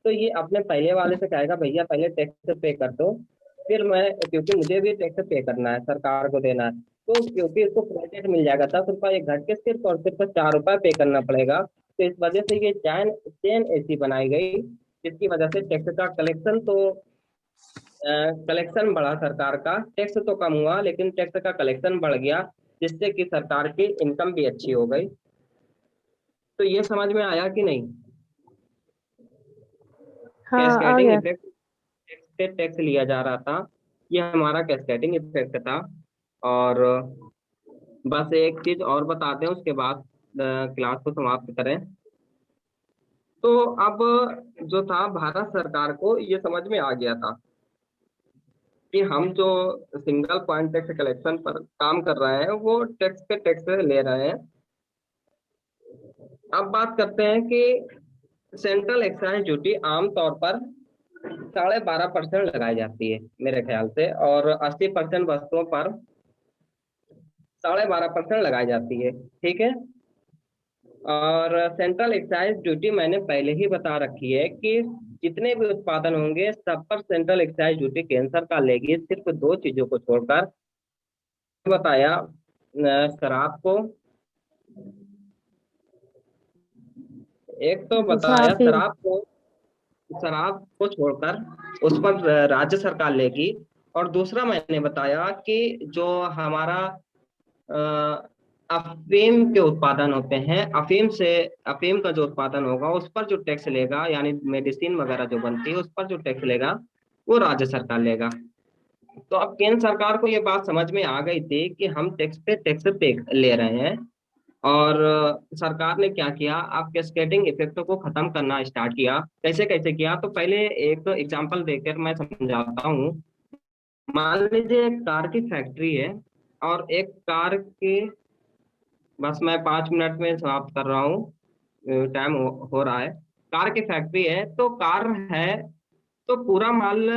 तो ये अपने पहले वाले से कहेगा भैया पहले टैक्स पे कर दो, फिर मैं, क्योंकि मुझे भी टैक्स पे करना है, सरकार को देना है, तो क्योंकि इसको क्रेडिट मिल जाएगा, 10 रुपए ये घट के सिर्फ और सिर्फ 4 रुपए पे करना पड़ेगा। तो इस वजह से ये चैन चेन ऐसी बनाई गई, जिसकी वजह से टैक्स का कलेक्शन तो, कलेक्शन बढ़ा, सरकार का टैक्स तो कम हुआ, लेकिन टैक्स का कलेक्शन बढ़ गया, जिससे कि सरकार की इनकम भी अच्छी हो गई। तो ये समझ में आया कि नहीं? हाँ, आ कैस्केडिंग गया। इफेक्ट, टैक्स पे टैक्स लिया जा रहा था, ये हमारा कैस्केडिंग इफेक्ट था। और बस एक चीज और बताते हैं, उसके बाद क्लास को समाप्त करें। तो अब जो था, भारत सरकार को ये समझ में आ गया था कि हम जो सिंगल पॉइंट टैक्स कलेक्शन पर काम कर रहे हैं वो टैक्स पे टैक्स ले रहे हैं। अब बात करते हैं कि सेंट्रल एक्साइज ड्यूटी आमतौर पर 12.5% लगाई जाती है मेरे ख्याल से, और 80% वस्तुओं पर 12.5% लगाई जाती है। ठीक है। और सेंट्रल एक्साइज ड्यूटी मैंने पहले ही बता रखी है कि जितने भी उत्पादन होंगे सब पर सेंट्रल एक्साइज ड्यूटी केंद्र सरकार लेगी, सिर्फ दो चीजों को छोड़कर। बताया शराब को, एक तो अच्छा बताया फिर। शराब को छोड़कर उस पर राज्य सरकार लेगी। और दूसरा मैंने बताया कि जो हमारा अ, अफीम के उत्पादन होते हैं, अफीम का जो उत्पादन होगा उस पर जो टैक्स लेगा, यानी मेडिसिन वगैरह जो बनती है उस पर जो टैक्स लेगा वो राज्य सरकार लेगा। तो अब केंद्र सरकार को ये बात समझ में आ गई थी कि हम टैक्स पे ले रहे हैं। और सरकार ने क्या किया, अब कैस्केडिंग इफेक्ट को खत्म करना स्टार्ट किया। कैसे कैसे किया, तो पहले एक एग्जांपल देकर मैं समझाता हूँ। मान लीजिए एक कार की फैक्ट्री है, और एक कार की, बस मैं 5 मिनट में समाप्त कर रहा हूँ, टाइम हो रहा है। कार की फैक्ट्री है, तो कार है, तो पूरा माल,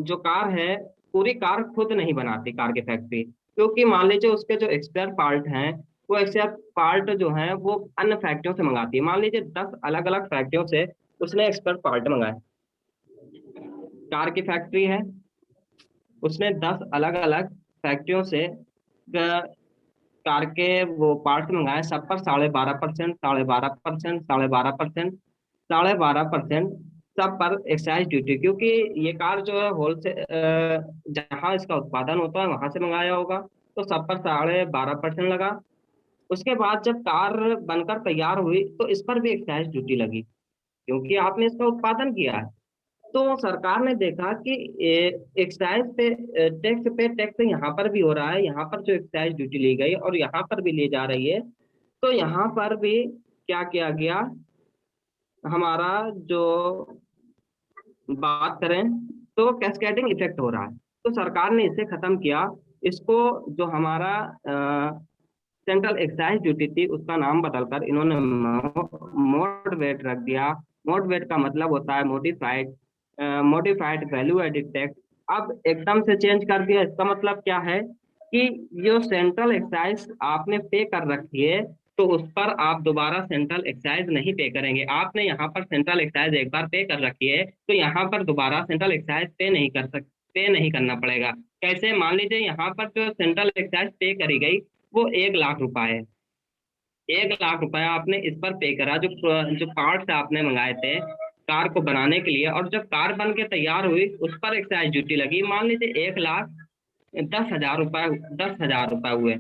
जो कार है, पूरी कार खुद नहीं बनाती कार की फैक्ट्री, क्योंकि मान लीजिए उसके जो एक्सपेयर पार्ट हैं, वो एक्सपेयर पार्ट जो है वो अन्य फैक्ट्रियों से मंगाती है। मान लीजिए 10 अलग अलग फैक्ट्रियों से उसने एक्सपेयर पार्ट मंगाए। कार की फैक्ट्री है, उसने 10 अलग अलग फैक्ट्रियों से कार के वो पार्ट्स मंगाए, सब पर 12.5%, 12.5%, 12.5%, 12.5% सब पर एक्साइज ड्यूटी, क्योंकि ये कार जो है होलसेल, जहाँ इसका उत्पादन होता है वहां से मंगाया होगा, तो सब पर 12.5% लगा। उसके बाद जब कार बनकर तैयार हुई तो इस पर भी एक्साइज ड्यूटी लगी, क्योंकि आपने इसका उत्पादन किया है। तो सरकार ने देखा कि एक्साइज पे टैक्स यहाँ पर भी हो रहा है, यहाँ पर जो एक्साइज ड्यूटी ली गई और यहाँ पर भी ली जा रही है, तो यहाँ पर भी क्या किया गया, हमारा जो बात करें तो कैस्केडिंग इफेक्ट हो रहा है। तो सरकार ने इसे खत्म किया। इसको, जो हमारा सेंट्रल एक्साइज ड्यूटी थी, उसका नाम बदलकर इन्होंने मोड वेट रख दिया। मोड वेट का मतलब होता है मॉडिफाइड वैल्यू एडिड टैक्स। अब एकदम से चेंज कर दिया। इसका मतलब क्या है कि जो सेंट्रल एक्साइज आपने पे कर रखी है, तो उस पर आप दोबारा सेंट्रल एक्साइज नहीं पे करेंगे। आपने यहाँ पर सेंट्रल एक्साइज एक बार पे कर रखी है, तो यहाँ पर दोबारा सेंट्रल एक्साइज पे नहीं करना पड़ेगा। कैसे, मान लीजिए यहाँ पर जो सेंट्रल एक्साइज पे करी गई वो 1 लाख रुपए है। 1 लाख रुपए आपने इस पर पे करा, जो जो पार्ट्स आपने मंगाए थे कार को बनाने के लिए, और जब कार बन के तैयार हुई उस पर एक्साइज ड्यूटी लगी। मान लीजिए 1,10,000 रुपए, 10,000 रुपए हुए।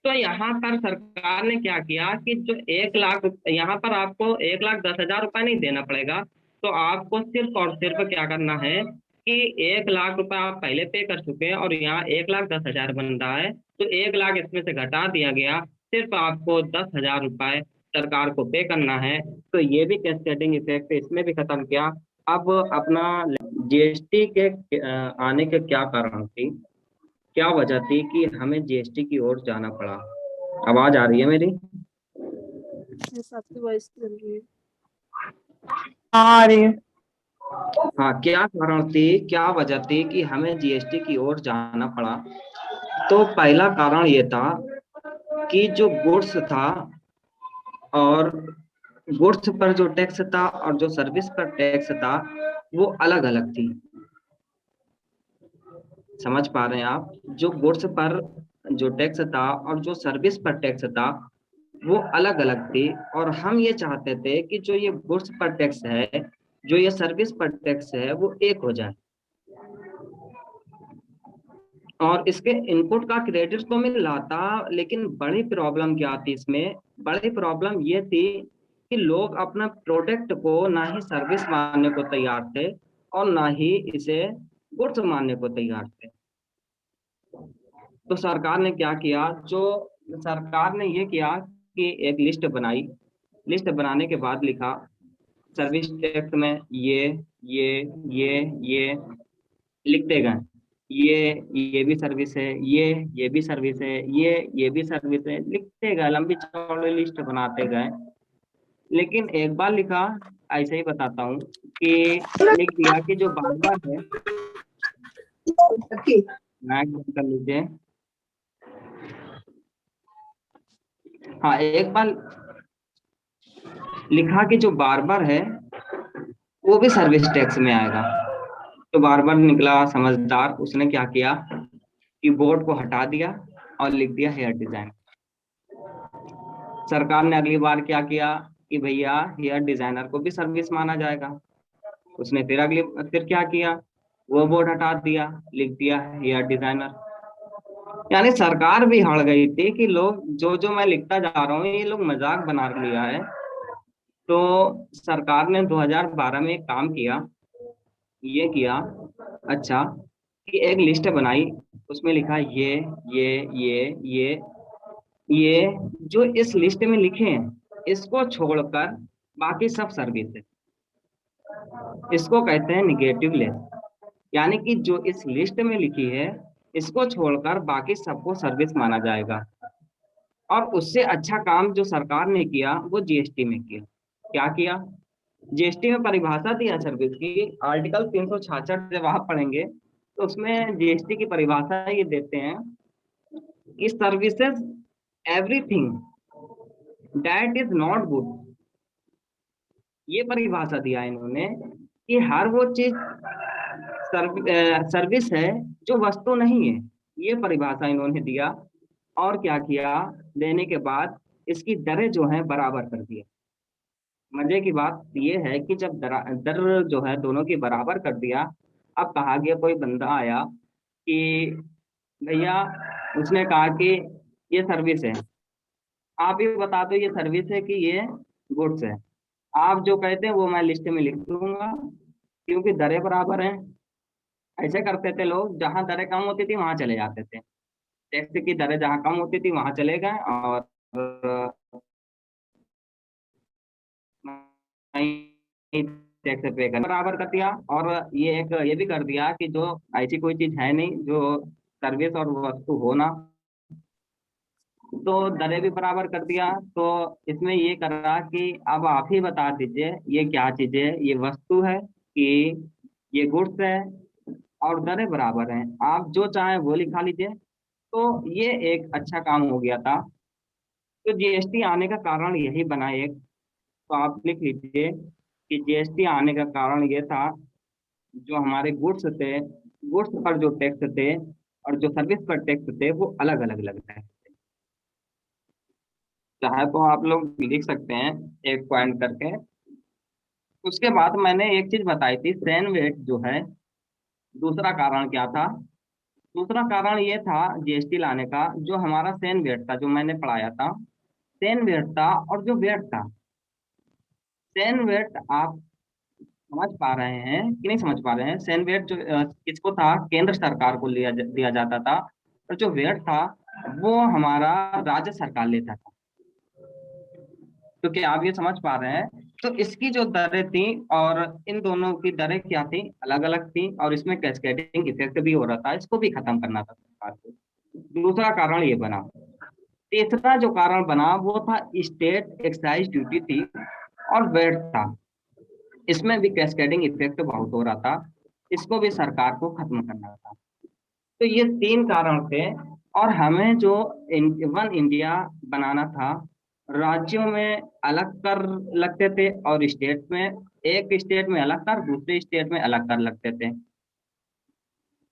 तो यहाँ पर सरकार ने क्या किया कि जो 1 लाख, यहाँ पर आपको 1,10,000 रुपए नहीं देना पड़ेगा। तो आपको सिर्फ और सिर्फ क्या करना है कि 1 लाख रुपए आप पहले पे कर चुके हैं, और यहाँ 1,10,000 बन रहा है, तो 1 लाख इसमें से घटा दिया गया। सिर्फ आपको 10,000 रुपए सरकार को पे करना है। तो ये भी कैस्केडिंग इफेक्ट इसमें भी खत्म किया। अब अपना जीएसटी के आने के क्या कारण थी, क्या वजह थी कि हमें जीएसटी की ओर जाना पड़ा। आवाज आ रही है मेरी? यस, आपकी वॉइस चल रही है। हाँ, आ रही है। हाँ, क्या कारण थी, क्या वजह थी कि हमें जीएसटी की ओर जाना पड़ा। तो पहला कारण ये था कि जो गुड्स था, और गुड्स पर जो टैक्स था और जो सर्विस पर टैक्स था, वो अलग अलग थी। समझ पा रहे हैं आप? जो गुड्स पर जो टैक्स था और जो सर्विस पर टैक्स था वो अलग अलग थी। और हम ये चाहते थे कि जो ये गुड्स पर टैक्स है, जो ये सर्विस पर टैक्स है, वो एक हो जाए। और इसके इनपुट का क्रेडिट तो मिल रहा था, लेकिन बड़ी प्रॉब्लम क्या थी इसमें, बड़ी प्रॉब्लम ये थी कि लोग अपना प्रोडक्ट को ना ही सर्विस मानने को तैयार थे और ना ही इसे गुड्स मानने को तैयार थे। तो सरकार ने क्या किया, जो सरकार ने ये किया कि एक लिस्ट बनाई, लिस्ट बनाने के बाद लिखा सर्विस टैक्स में ये ये लिखते गए, ये भी सर्विस है, ये भी सर्विस है, ये भी सर्विस है, लिखते गए, लंबी चौड़ी लिस्ट बनाते गए। लेकिन एक बार लिखा, ऐसे ही बताता हूँ कि लिख दिया कि जो बार बार है, मैक बंद कर लीजिए। हाँ, एक बार लिखा कि जो बार बार है वो भी सर्विस टैक्स में आएगा। तो बार बार निकला समझदार, उसने क्या किया कि बोर्ड को हटा दिया और लिख दिया हेयर डिजाइन। सरकार ने अगली बार क्या किया कि भैया हेयर डिजाइनर को भी सर्विस माना जाएगा। उसने फिर क्या किया, वो बोर्ड हटा दिया, लिख दिया हेयर डिजाइनर। यानी सरकार भी हड़ गई थी कि लोग जो मैं लिखता जा रहा हूँ ये लोग मजाक बना लिया है। तो सरकार ने 2012 में एक काम किया, ये किया अच्छा कि एक लिस्ट बनाई, उसमें लिखा ये ये जो इस लिस्ट में लिखे हैं इसको छोड़कर बाकी सब सर्विस है। इसको कहते हैं निगेटिव लिस्ट। यानी कि जो इस लिस्ट में लिखी है इसको छोड़कर बाकी सबको सर्विस माना जाएगा। और उससे अच्छा काम जो सरकार ने किया वो जीएसटी में किया। क्या किया, जीएसटी में परिभाषा दिया सर्विस की, आर्टिकल 366 जब आप पढ़ेंगे तो उसमें जीएसटी की परिभाषा ये देते हैं कि services everything that is not good. ये परिभाषा दिया इन्होंने कि हर वो चीज सर्विस है जो वस्तु नहीं है। ये परिभाषा इन्होंने दिया। और क्या किया, देने के बाद इसकी दरें जो है बराबर कर दिया। मजे की बात ये है कि जब दर जो है दोनों की बराबर कर दिया, अब कहा गया, कोई बंदा आया कि भैया, उसने कहा कि ये सर्विस है, आप ही बता दो ये सर्विस है कि ये गुड्स है। आप जो कहते हैं वो मैं लिस्ट में लिख दूंगा क्योंकि दरें बराबर हैं। ऐसे करते थे लोग, जहां दरें कम होती थी वहां चले जाते थे, टैक्स की दरें जहां कम होती थी वहां चले गए और टैक्स पे करना बराबर कर दिया। और ये भी कर दिया कि जो ऐसी कोई चीज है नहीं जो सर्विस और वस्तु हो ना, तो दरें भी बराबर कर दिया। तो इसमें ये करा कि अब आप ही बता दीजिए ये क्या चीज है, ये वस्तु है कि ये गुड्स है, और दरें बराबर हैं, आप जो चाहें वो लिखा लीजिए। तो ये एक अच्छा काम हो गया था। तो जीएसटी आने का कारण यही बना एक, तो आप लिख लीजिए कि जीएसटी आने का कारण ये था, जो हमारे गुड्स थे, गुड्स पर जो टैक्स थे और जो सर्विस पर टैक्स थे वो अलग अलग लग रहे थे। चाहे तो आप लोग लिख सकते हैं एक पॉइंट करके। उसके बाद मैंने एक चीज बताई थी, सेन वेट जो है, दूसरा कारण क्या था। दूसरा कारण ये था जीएसटी लाने का, जो हमारा सेन वेट था, जो मैंने पढ़ाया था, सेन वेट था और जो वेट था। सेन वेट आप समझ पा रहे हैं कि नहीं समझ पा रहे हैं? सेन वेट जो किसको था, केंद्र सरकार को दिया जाता था, और जो वेट था वो हमारा राज्य सरकार लेता था। तो क्या आप ये समझ पा रहे हैं? तो इसकी जो दरें थी और इन दोनों की दरें क्या थी, अलग अलग थी, और इसमें कैस्केडिंग इफेक्ट भी हो रहा था, इसको भी खत्म करना था सरकार को। दूसरा कारण ये बना। तीसरा जो कारण बना वो था स्टेट एक्साइज ड्यूटी थी और वेट था। इसमें भी कैस्केडिंग इफेक्ट बहुत हो रहा था, इसको भी सरकार को खत्म करना था। तो ये तीन कारण थे। और हमें जो वन इंडिया बनाना था, राज्यों में अलग कर लगते थे और स्टेट में, एक स्टेट में अलग कर दूसरे स्टेट में अलग कर लगते थे।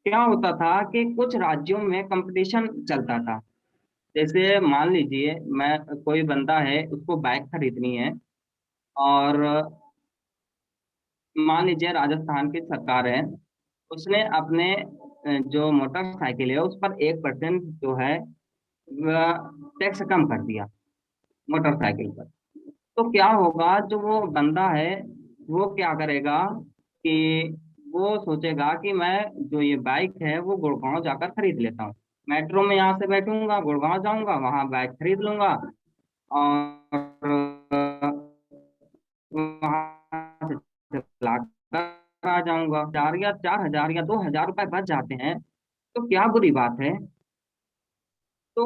क्या होता था कि कुछ राज्यों में कंपटीशन चलता था। जैसे मान लीजिए मैं, कोई बंदा है उसको बाइक खरीदनी है, और मान लीजिए राजस्थान की सरकार है, उसने अपने जो मोटरसाइकिल है उस पर 1% जो है टैक्स कम कर दिया मोटरसाइकिल पर। तो क्या होगा, जो वो बंदा है वो क्या करेगा कि वो सोचेगा कि मैं जो ये बाइक है वो गुड़गांव जाकर खरीद लेता हूँ। मेट्रो में यहाँ से बैठूंगा, गुड़गांव जाऊंगा, वहां बैग खरीद लूंगा और वहां से चला कर आ जाऊंगा। 4 या 4 हजार या 2 हजार रुपए बच जाते हैं तो क्या बुरी बात है। तो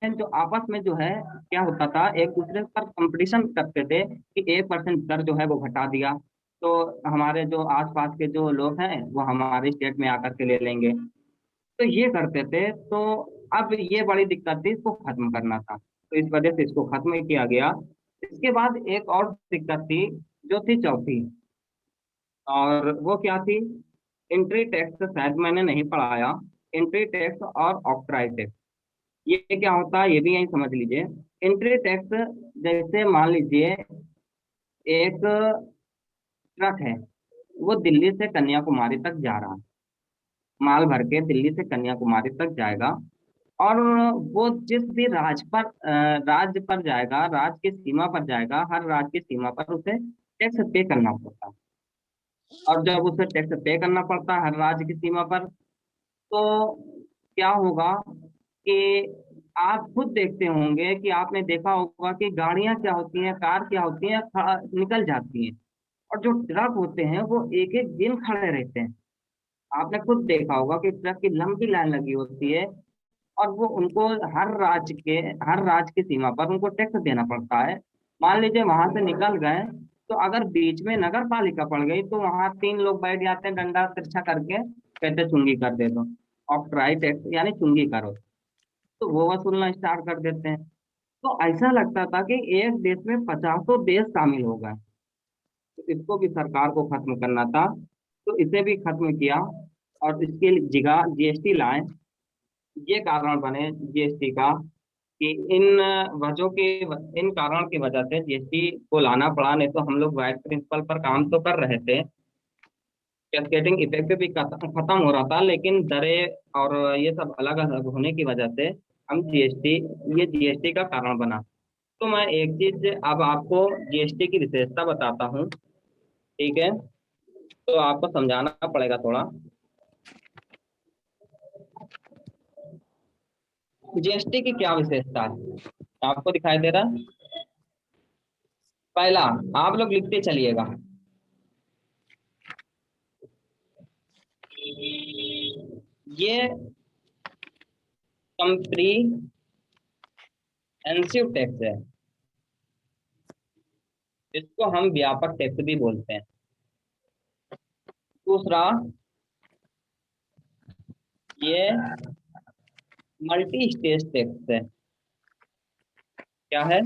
जो आपस में जो है क्या होता था, एक दूसरे पर कंपटीशन करते थे कि 1% दर जो है वो घटा दिया तो हमारे जो आसपास के जो लोग हैं वो हमारे स्टेट में आकर के ले लेंगे। तो ये करते थे। तो अब ये बड़ी दिक्कत थी, इसको खत्म करना था, तो इस वजह से इसको खत्म किया गया। इसके बाद एक और दिक्कत थी जो थी चौथी, और वो क्या थी, एंट्री टैक्स। शायद मैंने नहीं पढ़ाया, एंट्री टैक्स और ऑक्ट्राई टैक्स। ये क्या होता है ये भी यही समझ लीजिए। एंट्री टैक्स, जैसे मान लीजिए एक ट्रक है, वो दिल्ली से कन्याकुमारी तक जा रहा है, माल भर के दिल्ली से कन्याकुमारी तक जाएगा। और वो जिस भी राज्य पर जाएगा, राज्य की सीमा पर जाएगा, हर राज्य की सीमा पर उसे टैक्स पे करना पड़ता है। और जब उसे टैक्स पे करना पड़ता है हर राज्य की सीमा पर, तो क्या होगा कि आप खुद देखते होंगे कि आपने देखा होगा कि गाड़ियां क्या होती हैं, कार क्या होती हैं, निकल जाती हैं। और जो ट्रक होते हैं वो एक एक दिन खड़े रहते हैं। आपने खुद देखा होगा कि ट्रक की लंबी लाइन लगी होती है, और वो उनको हर राज्य की सीमा पर उनको टैक्स देना पड़ता है। मान लीजिए वहां से निकल गए, तो अगर बीच में नगर पालिका पड़ गई तो वहां 3 लोग बैठ जाते हैं डंडा तिरछा करके, कहते चुंगी कर दे दो, ऑक्ट्राई टैक्स यानी चुंगी करो। तो वो वसूलना स्टार्ट कर देते हैं। तो ऐसा लगता था कि एक देश में 50 देश शामिल हो गए। तो इसको भी सरकार को खत्म करना था, तो इसे भी खत्म किया और इसके जगह जीएसटी लाए। ये कारण बने जीएसटी का कि इन कारणों की वजह से जीएसटी को लाना पड़ा, नहीं तो हम लोग वाइट प्रिंसिपल पर काम तो कर रहे थे। कैस्केडिंग इफेक्ट भी खत्म हो रहा था, लेकिन दरें और ये सब अलग अलग होने की वजह से हम ये जीएसटी का कारण बना। तो मैं एक चीज अब आपको जीएसटी की विशेषता बताता हूँ, ठीक है, तो आपको समझाना पड़ेगा थोड़ा। जीएसटी की क्या विशेषता है आपको दिखाई दे रहा है? पहला, आप लोग लिखते चलिएगा, ये कंप्रीहेंसिव टैक्स है, इसको हम व्यापक टैक्स भी बोलते हैं। दूसरा, ये मल्टी स्टेज टैक्स है। क्या है?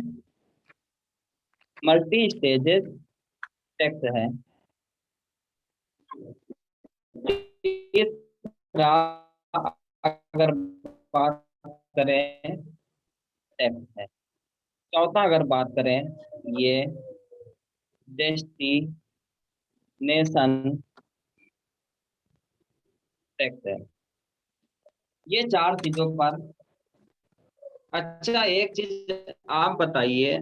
मल्टी स्टेजेस टैक्स है। तीसरा, अगर बात करें टैक्स है। चौथा अगर बात करें, ये डेस्टिनेशन टैक्स है। ये 4 चीजों पर। अच्छा, एक चीज आप बताइए,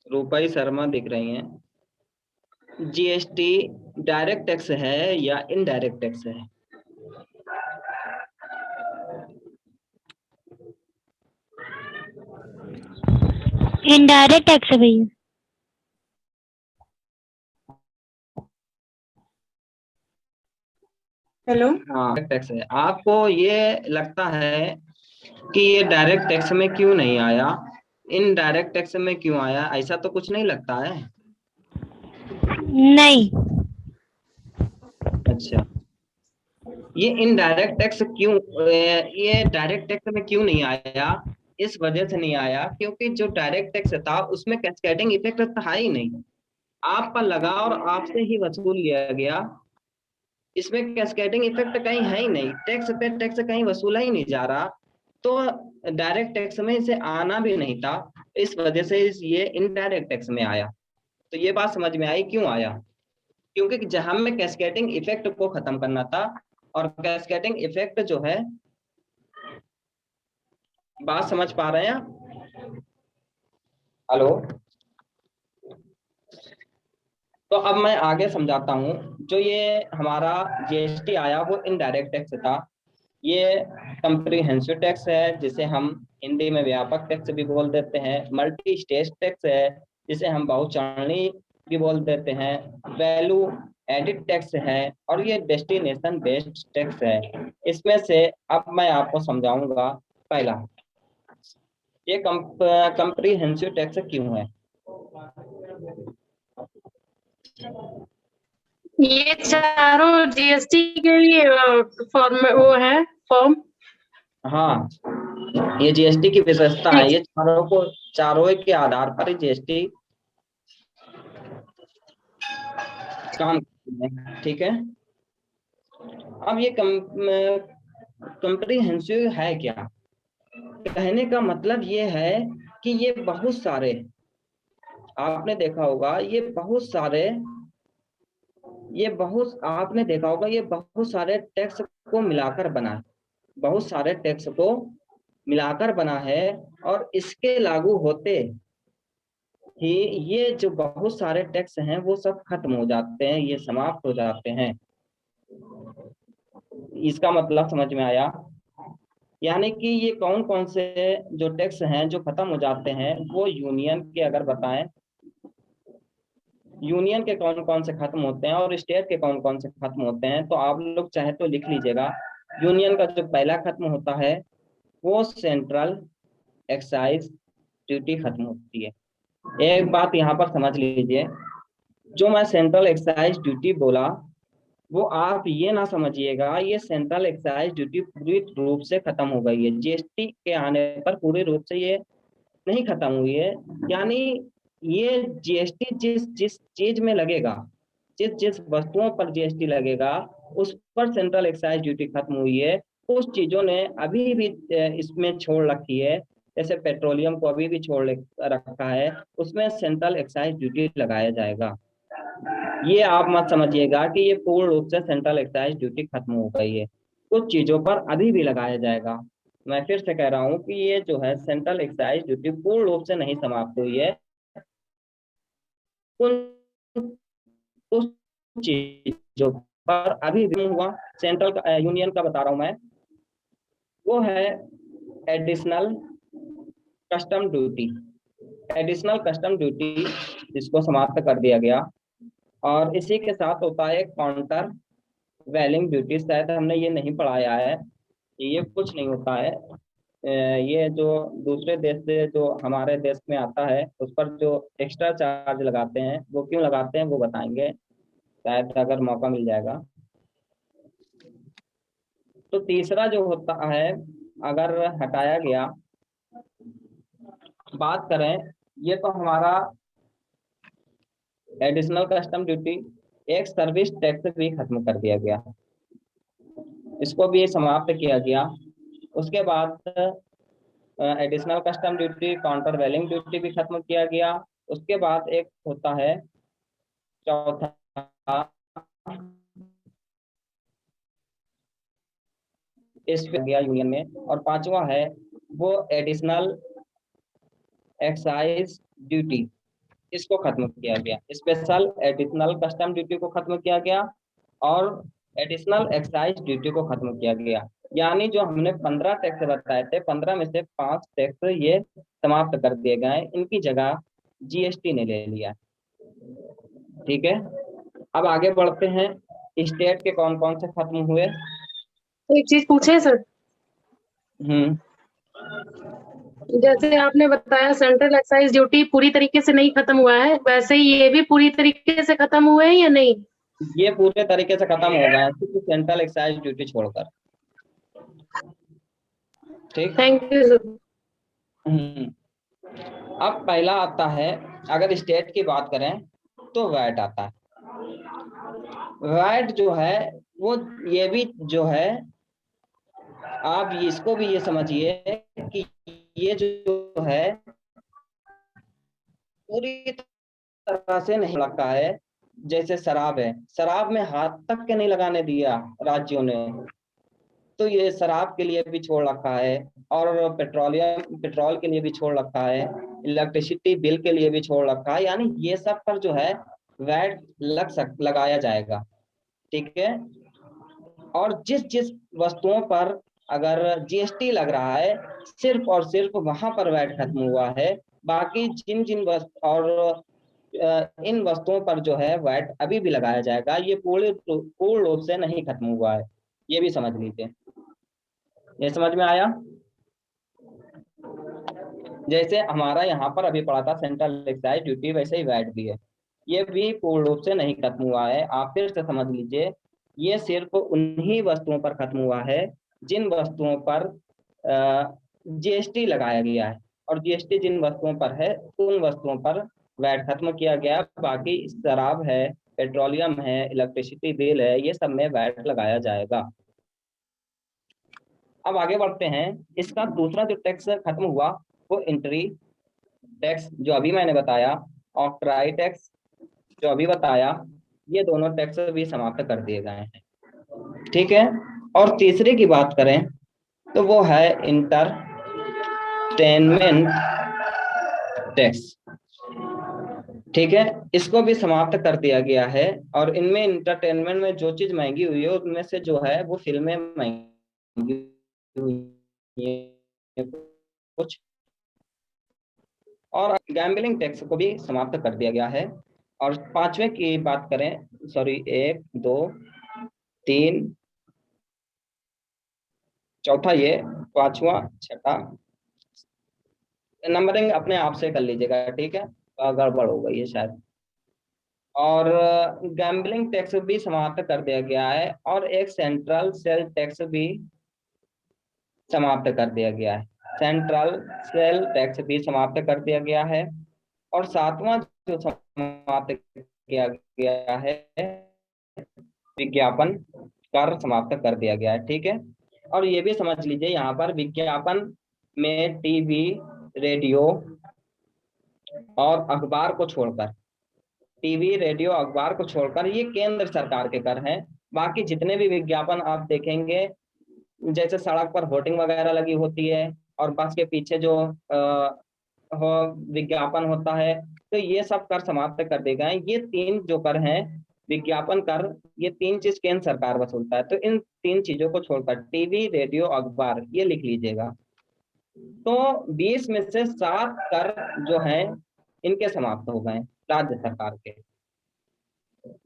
रूपाई शर्मा दिख रही हैं, जीएसटी डायरेक्ट टैक्स है या इनडायरेक्ट टैक्स है? इनडायरेक्ट टैक्स है भैया। हेलो। हाँ, टैक्स है। आपको ये लगता है कि ये डायरेक्ट टैक्स में क्यों नहीं आया, इनडायरेक्ट टैक्स में क्यों आया? ऐसा तो कुछ नहीं लगता है। नहीं। अच्छा, ये इनडायरेक्ट टैक्स क्यों, ये डायरेक्ट टैक्स में क्यों नहीं आया? इस वजह से नहीं आया क्योंकि जो डायरेक्ट टैक्स था उसमें कैस्केडिंग इफेक्ट था ही नहीं। आप पर लगा और आपसे ही वसूल लिया गया। इसमें कैस्केडिंग इफेक्ट कहीं है ही नहीं, टैक्स पे टैक्स कहीं वसूला ही नहीं जा रहा। तो डायरेक्ट टैक्स में इसे आना भी नहीं था, इस वजह से ये इनडायरेक्ट टैक्स में आया। तो ये बात समझ में आई क्यों आया, क्योंकि जहां में कैस्केडिंग इफेक्ट को खत्म करना था। और कैस्केडिंग इफेक्ट जो है, बात समझ पा रहे हैं आप? हेलो। तो अब मैं आगे समझाता हूँ जो ये हमारा जीएसटी आया वो इनडायरेक्ट टैक्स था। ये कंप्रीहेंसिव टैक्स है जिसे हम हिंदी में व्यापक टैक्स भी बोल देते हैं। मल्टी स्टेज टैक्स है जिसे हम बहुचरणीय भी बोल देते हैं। वैल्यू एडिड टैक्स है और ये डेस्टिनेशन बेस्ड टैक्स है। इसमें से अब मैं आपको समझाऊंगा। पहला, ये कंप्रीहेंसिव टैक्स क्यों है? ये चारों जीएसटी के लिए फॉर्म वो है फॉर्म। हाँ, ये जीएसटी की विशेषता है। ये चारों के आधार पर जीएसटी काम करती है। ठीक है, अब ये कंप्रीहेंसिव है क्या? कहने का मतलब ये है कि ये बहुत सारे, आपने देखा होगा ये बहुत सारे टैक्स को मिलाकर बना है। बहुत सारे टैक्स को मिलाकर बना है और इसके लागू होते ही ये जो बहुत सारे टैक्स हैं वो सब खत्म हो जाते हैं, ये समाप्त हो जाते हैं। इसका मतलब समझ में आया? यानी कि ये कौन कौन से जो टैक्स हैं जो खत्म हो जाते हैं, वो यूनियन के अगर बताएं, यूनियन के कौन कौन से खत्म होते हैं और स्टेट के कौन कौन से खत्म होते हैं, तो आप लोग चाहे तो लिख लीजिएगा। यूनियन का जो पहला खत्म होता है वो सेंट्रल एक्साइज ड्यूटी खत्म होती है। एक बात यहाँ पर समझ लीजिए, जो मैं सेंट्रल एक्साइज ड्यूटी बोला वो आप ये ना समझिएगा ये सेंट्रल एक्साइज ड्यूटी पूरी रूप से खत्म हो गई है। जीएसटी के आने पर पूरी रूप से ये नहीं खत्म हुई है। यानी ये जीएसटी जिस जिस चीज में लगेगा, जिस जिस वस्तुओं पर जीएसटी लगेगा उस पर सेंट्रल एक्साइज ड्यूटी खत्म हुई है। कुछ चीजों ने अभी भी इसमें छोड़ रखी है, जैसे पेट्रोलियम को अभी भी छोड़ रखा है, उसमें सेंट्रल एक्साइज ड्यूटी लगाया जाएगा। ये आप मत समझिएगा कि ये पूर्ण रूप से सेंट्रल एक्साइज ड्यूटी खत्म हो गई है, कुछ चीजों पर अभी भी लगाया जाएगा। मैं फिर से कह रहा हूँ कि ये जो है सेंट्रल एक्साइज ड्यूटी पूर्ण रूप से नहीं समाप्त हुई है। कुछ चीजों पर अभी भी हुआ। सेंट्रल यूनियन का बता रहा हूं मैं, वो है additional custom duty. Additional custom duty जिसको समाप्त कर दिया गया, और इसी के साथ होता है काउंटर वैलिंग ड्यूटी। शायद हमने ये नहीं पढ़ाया है, ये कुछ नहीं होता है। ये जो दूसरे देश से जो हमारे देश में आता है उस पर जो एक्स्ट्रा चार्ज लगाते हैं, वो क्यों लगाते हैं वो बताएंगे शायद अगर मौका मिल जाएगा। तो तीसरा जो होता है, अगर हटाया गया, बात करें, ये तो हमारा एडिशनल कस्टम ड्यूटी, एक सर्विस टैक्स भी खत्म कर दिया गया, इसको भी समाप्त किया गया। उसके बाद additional custom duty, countervailing duty भी खत्म किया गया। उसके बाद एक होता है चौथा, इस पे गया यूनियन में, और पांचवा है वो एडिशनल एक्साइज ड्यूटी, इसको खत्म किया गया। स्पेशल एडिशनल कस्टम ड्यूटी को खत्म किया गया और एडिशनल एक्साइज ड्यूटी को खत्म किया गया। यानी जो हमने 15 टैक्स बताए थे, 15 में से 5 टैक्स ये समाप्त कर दिए गए, इनकी जगह जीएसटी ने ले लिया। ठीक है, अब आगे बढ़ते हैं, स्टेट के कौन कौन से खत्म हुए। एक चीज पूछे सर, जैसे आपने बताया सेंट्रल एक्साइज ड्यूटी पूरी तरीके से नहीं खत्म हुआ है, वैसे ही ये भी पूरी तरीके से खत्म हुए हैं या नहीं? ये पूरे तरीके से खत्म हो गए हैं, सिर्फ सेंट्रल एक्साइज ड्यूटी छोड़कर। ठीक, थैंक यू सर। अब पहला आता है, अगर स्टेट की बात करें तो वैट आता है। वैट जो है वो ये भी जो है, आप इसको भी ये समझिए कि ये जो है पूरी तरह से नहीं लगता है। जैसे शराब है, शराब में हाथ तक के नहीं लगाने दिया राज्यों ने, तो ये शराब के लिए भी छोड़ रखा है, और पेट्रोल के लिए भी छोड़ रखा है, इलेक्ट्रिसिटी बिल के लिए भी छोड़ रखा है। यानी ये सब पर जो है वैट लगाया जाएगा। ठीक है। और जिस जिस वस्तुओं पर अगर जीएसटी लग रहा है सिर्फ और सिर्फ वहां पर वैट खत्म हुआ है, बाकी जिन जिन वस्तु और इन वस्तुओं पर जो है वैट अभी भी लगाया जाएगा, ये पूर्ण रूप से नहीं खत्म हुआ है, ये भी समझ लीजिए। ये समझ में आया? जैसे हमारा यहाँ पर अभी पड़ा था सेंट्रल एक्साइज ड्यूटी, वैसे ही वैट भी है, ये भी पूर्ण रूप से नहीं खत्म हुआ है। आप फिर से समझ लीजिए, ये सिर्फ उन्हीं वस्तुओं पर खत्म हुआ है जिन वस्तुओं पर जीएसटी लगाया गया है, और जीएसटी जिन वस्तुओं पर है उन वस्तुओं पर वैट खत्म किया गया। बाकी शराब है, पेट्रोलियम है, इलेक्ट्रिसिटी बिल है, ये सब में वैट लगाया जाएगा। अब आगे बढ़ते हैं। इसका दूसरा जो टैक्स खत्म हुआ वो एंट्री टैक्स जो अभी मैंने बताया, और ट्राई टैक्स जो अभी बताया, ये दोनों टैक्स भी समाप्त कर दिए गए हैं, ठीक है। और तीसरे की बात करें तो वो है इंटरटेनमेंट टैक्स, ठीक है। इसको भी समाप्त कर दिया गया है। और इनमें इंटरटेनमेंट में जो चीज महंगी हुई है उनमें से जो है वो फिल्में महंगी हुई है कुछ, और गैम्बलिंग टैक्स को भी समाप्त कर दिया गया है। और पांचवें की बात करें, सॉरी 1 2 3 चौथा, ये पांचवा छठा, नंबरिंग अपने आप से कर लीजिएगा, ठीक है, गड़बड़ हो गई है शायद। और गैम्बलिंग टैक्स भी समाप्त कर दिया गया है, और एक सेंट्रल सेल टैक्स भी समाप्त कर दिया गया है, सेंट्रल सेल टैक्स भी समाप्त कर दिया गया है। और सातवां जो समाप्त किया गया है, विज्ञापन कर समाप्त कर दिया गया है, ठीक है। और ये भी समझ लीजिए, यहाँ पर विज्ञापन में टीवी, रेडियो और अखबार को छोड़कर, टीवी, रेडियो, अखबार को छोड़कर ये केंद्र सरकार के कर हैं। बाकी जितने भी विज्ञापन आप देखेंगे, जैसे सड़क पर होर्डिंग वगैरह लगी होती है और बस के पीछे जो विज्ञापन होता है, तो ये सब कर समाप्त कर दिए गए। ये तीन जो कर हैं, विज्ञापन कर, ये तीन चीज केंद्र सरकार वसूलता है। तो इन तीन चीजों को छोड़कर टीवी, रेडियो, अखबार, ये लिख लीजिएगा। तो 20 में से 7 कर जो हैं इनके समाप्त हो गए राज्य सरकार के।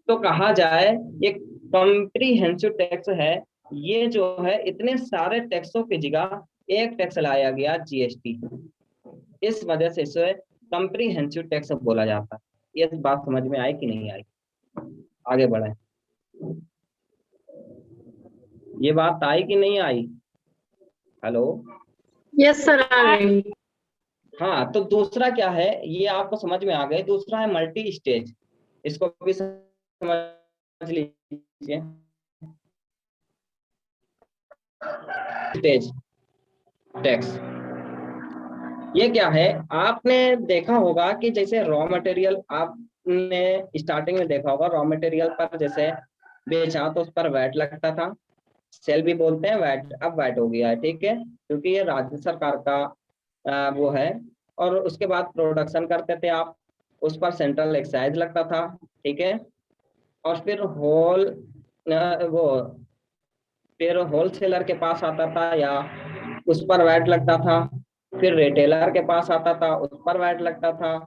तो कहा जाए ये कॉम्प्रिहेंसिव टैक्स है, ये जो है इतने सारे टैक्सों की जगह एक टैक्स लाया गया, जीएसटी। इस वजह से इसे कॉम्प्रिहेंसिव टैक्स बोला जाता है। ये बात समझ में आई कि नहीं आई? आगे बढ़े, ये बात आई कि नहीं आई? हेलो, यस सर, आ गई। हाँ, तो दूसरा क्या है ये आपको समझ में आ गए। दूसरा है मल्टी स्टेज, इसको भी समझ लीजिए। स्टेज टैक्स ये क्या है? आपने देखा होगा कि जैसे रॉ मटेरियल, आपने स्टार्टिंग में देखा होगा, रॉ मटेरियल पर जैसे बेचा तो उस पर वैट लगता था, सेल भी बोलते हैं वैट, अब वैट हो गया है, ठीक है, क्योंकि ये राज्य सरकार का वो है। और उसके बाद प्रोडक्शन करते थे आप, उस पर सेंट्रल एक्साइज लगता था, ठीक है। और फिर होलसेलर के पास आता था या उस पर वैट लगता था, फिर रिटेलर के पास आता था, उस पर वैट लगता था,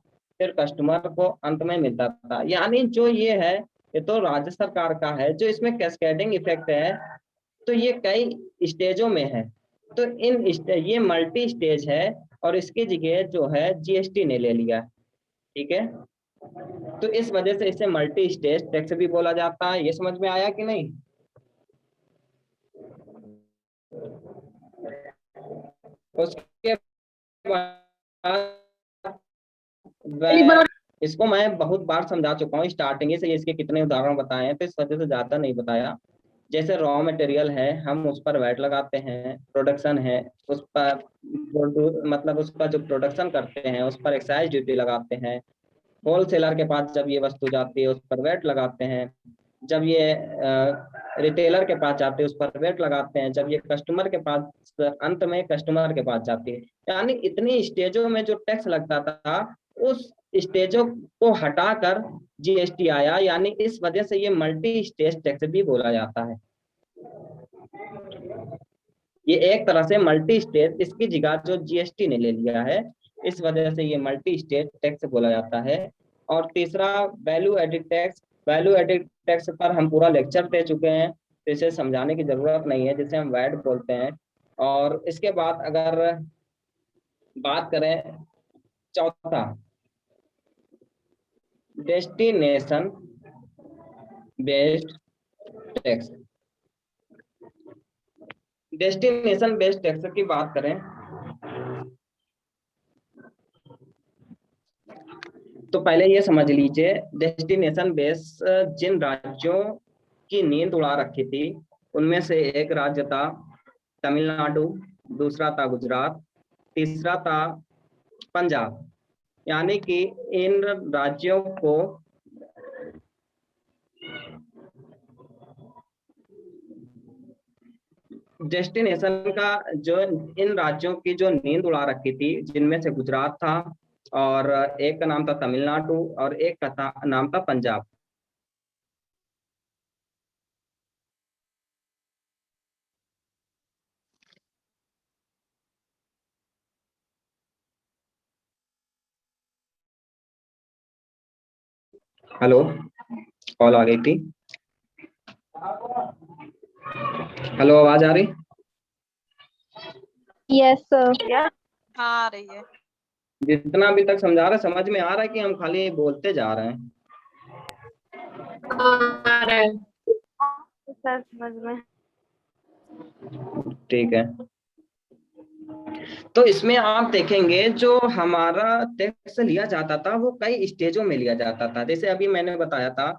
फिर कस्टमर को अंत में मिलता था। यानी जो ये है, ये तो राज्य सरकार का है। जो इसमें कैस्केडिंग इफेक्ट है, तो ये कई स्टेजों में है। तो ये मल्टी स्टेज है, और इसकी जगह जो है जीएसटी ने ले लिया, ठीक है। तो इस वजह से इसे मल्टी स्टेज टैक्स भी बोला जाता है। ये समझ में आया कि नहीं? उसके बाद इसको मैं बहुत बार समझा चुका हूँ, स्टार्टिंग से इसके कितने उदाहरण बताए हैं, तो इस वजह से ज्यादा नहीं बताया। जैसे रॉ मटेरियल है, हम उस पर वैट लगाते हैं, प्रोडक्शन है, उस पर मतलब उसका जो प्रोडक्शन करते हैं उस पर एक्साइज ड्यूटी लगाते हैं, होलसेलर के पास जब ये वस्तु जाती है उस पर वैट लगाते हैं, जब ये रिटेलर के पास जाते हैं उस पर वैट लगाते हैं, जब ये कस्टमर के पास, अंत में कस्टमर के पास जाती है। यानी इतनी स्टेजों में जो टैक्स लगता था उस स्टेजों को हटाकर जीएसटी आया, यानी इस वजह से ये मल्टी स्टेज टैक्स भी बोला जाता है। ये एक तरह से मल्टी स्टेज, इसकी जगह जो जीएसटी ने ले लिया है, इस वजह से ये मल्टी स्टेज टैक्स बोला जाता है। और तीसरा value added tax. Value added tax पर हम पूरा लेक्चर दे चुके हैं, तो इसे समझाने की जरूरत नहीं है, जिसे हम वैट बोलते हैं। और इसके बाद अगर बात करें चौथा, destination based tax. Destination based tax की बात करें तो पहले ये समझ लीजिए, डेस्टिनेशन बेस जिन राज्यों की नींद उड़ा रखी थी, उनमें से एक राज्य था तमिलनाडु, दूसरा था गुजरात, तीसरा था पंजाब। यानी कि इन राज्यों को डेस्टिनेशन का जो इन राज्यों की जो नींद उड़ा रखी थी, जिनमें से गुजरात था, और एक का नाम था तमिलनाडु, और एक का नाम था पंजाब। हेलो, कॉल आ गई थी। हेलो, आवाज आ रही? Yes sir. हाँ आ रही है। जितना अभी तक समझा रहे समझ में आ रहा है कि हम खाली बोलते जा रहे हैं? आ रहा है। सर समझ में। ठीक है, तो इसमें आप देखेंगे जो हमारा टैक्स लिया जाता था वो कई स्टेजों में लिया जाता था। जैसे अभी मैंने बताया था,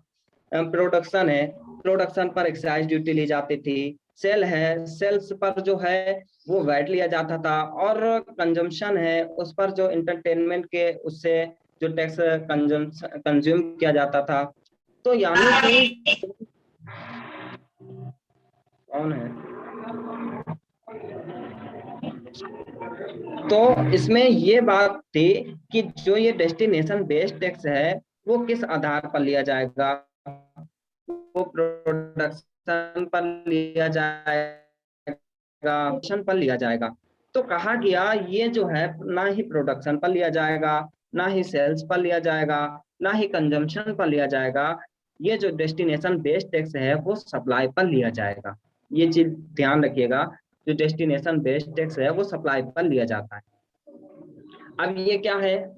प्रोडक्शन है, प्रोडक्शन पर एक्साइज ड्यूटी ली जाती थी। सेल है, सेल्स पर जो है वो वैट लिया जाता था। और कंजम्पशन है, उस पर जो इंटरटेनमेंट के उससे जो टैक्स कंज्यूम किया जाता था। तो यानी कि कौन है, तो इसमें ये बात थी कि जो ये डेस्टिनेशन बेस्ड टैक्स है वो किस आधार पर लिया जाएगा, वो प्रोडक्शन पर लिया जाएगा, पर लिया जाएगा। तो कहा गया ये जो है ना ही प्रोडक्शन पर लिया जाएगा, ना ही सेल्स पर लिया जाएगा, ना ही कंजम्पशन पर लिया जाएगा। ये जो डेस्टिनेशन बेस्ड टैक्स है वो सप्लाई पर लिया जाएगा। ये चीज ध्यान रखिएगा, जो डेस्टिनेशन बेस्ड टैक्स है वो सप्लाई पर लिया जाता है। अब ये क्या है,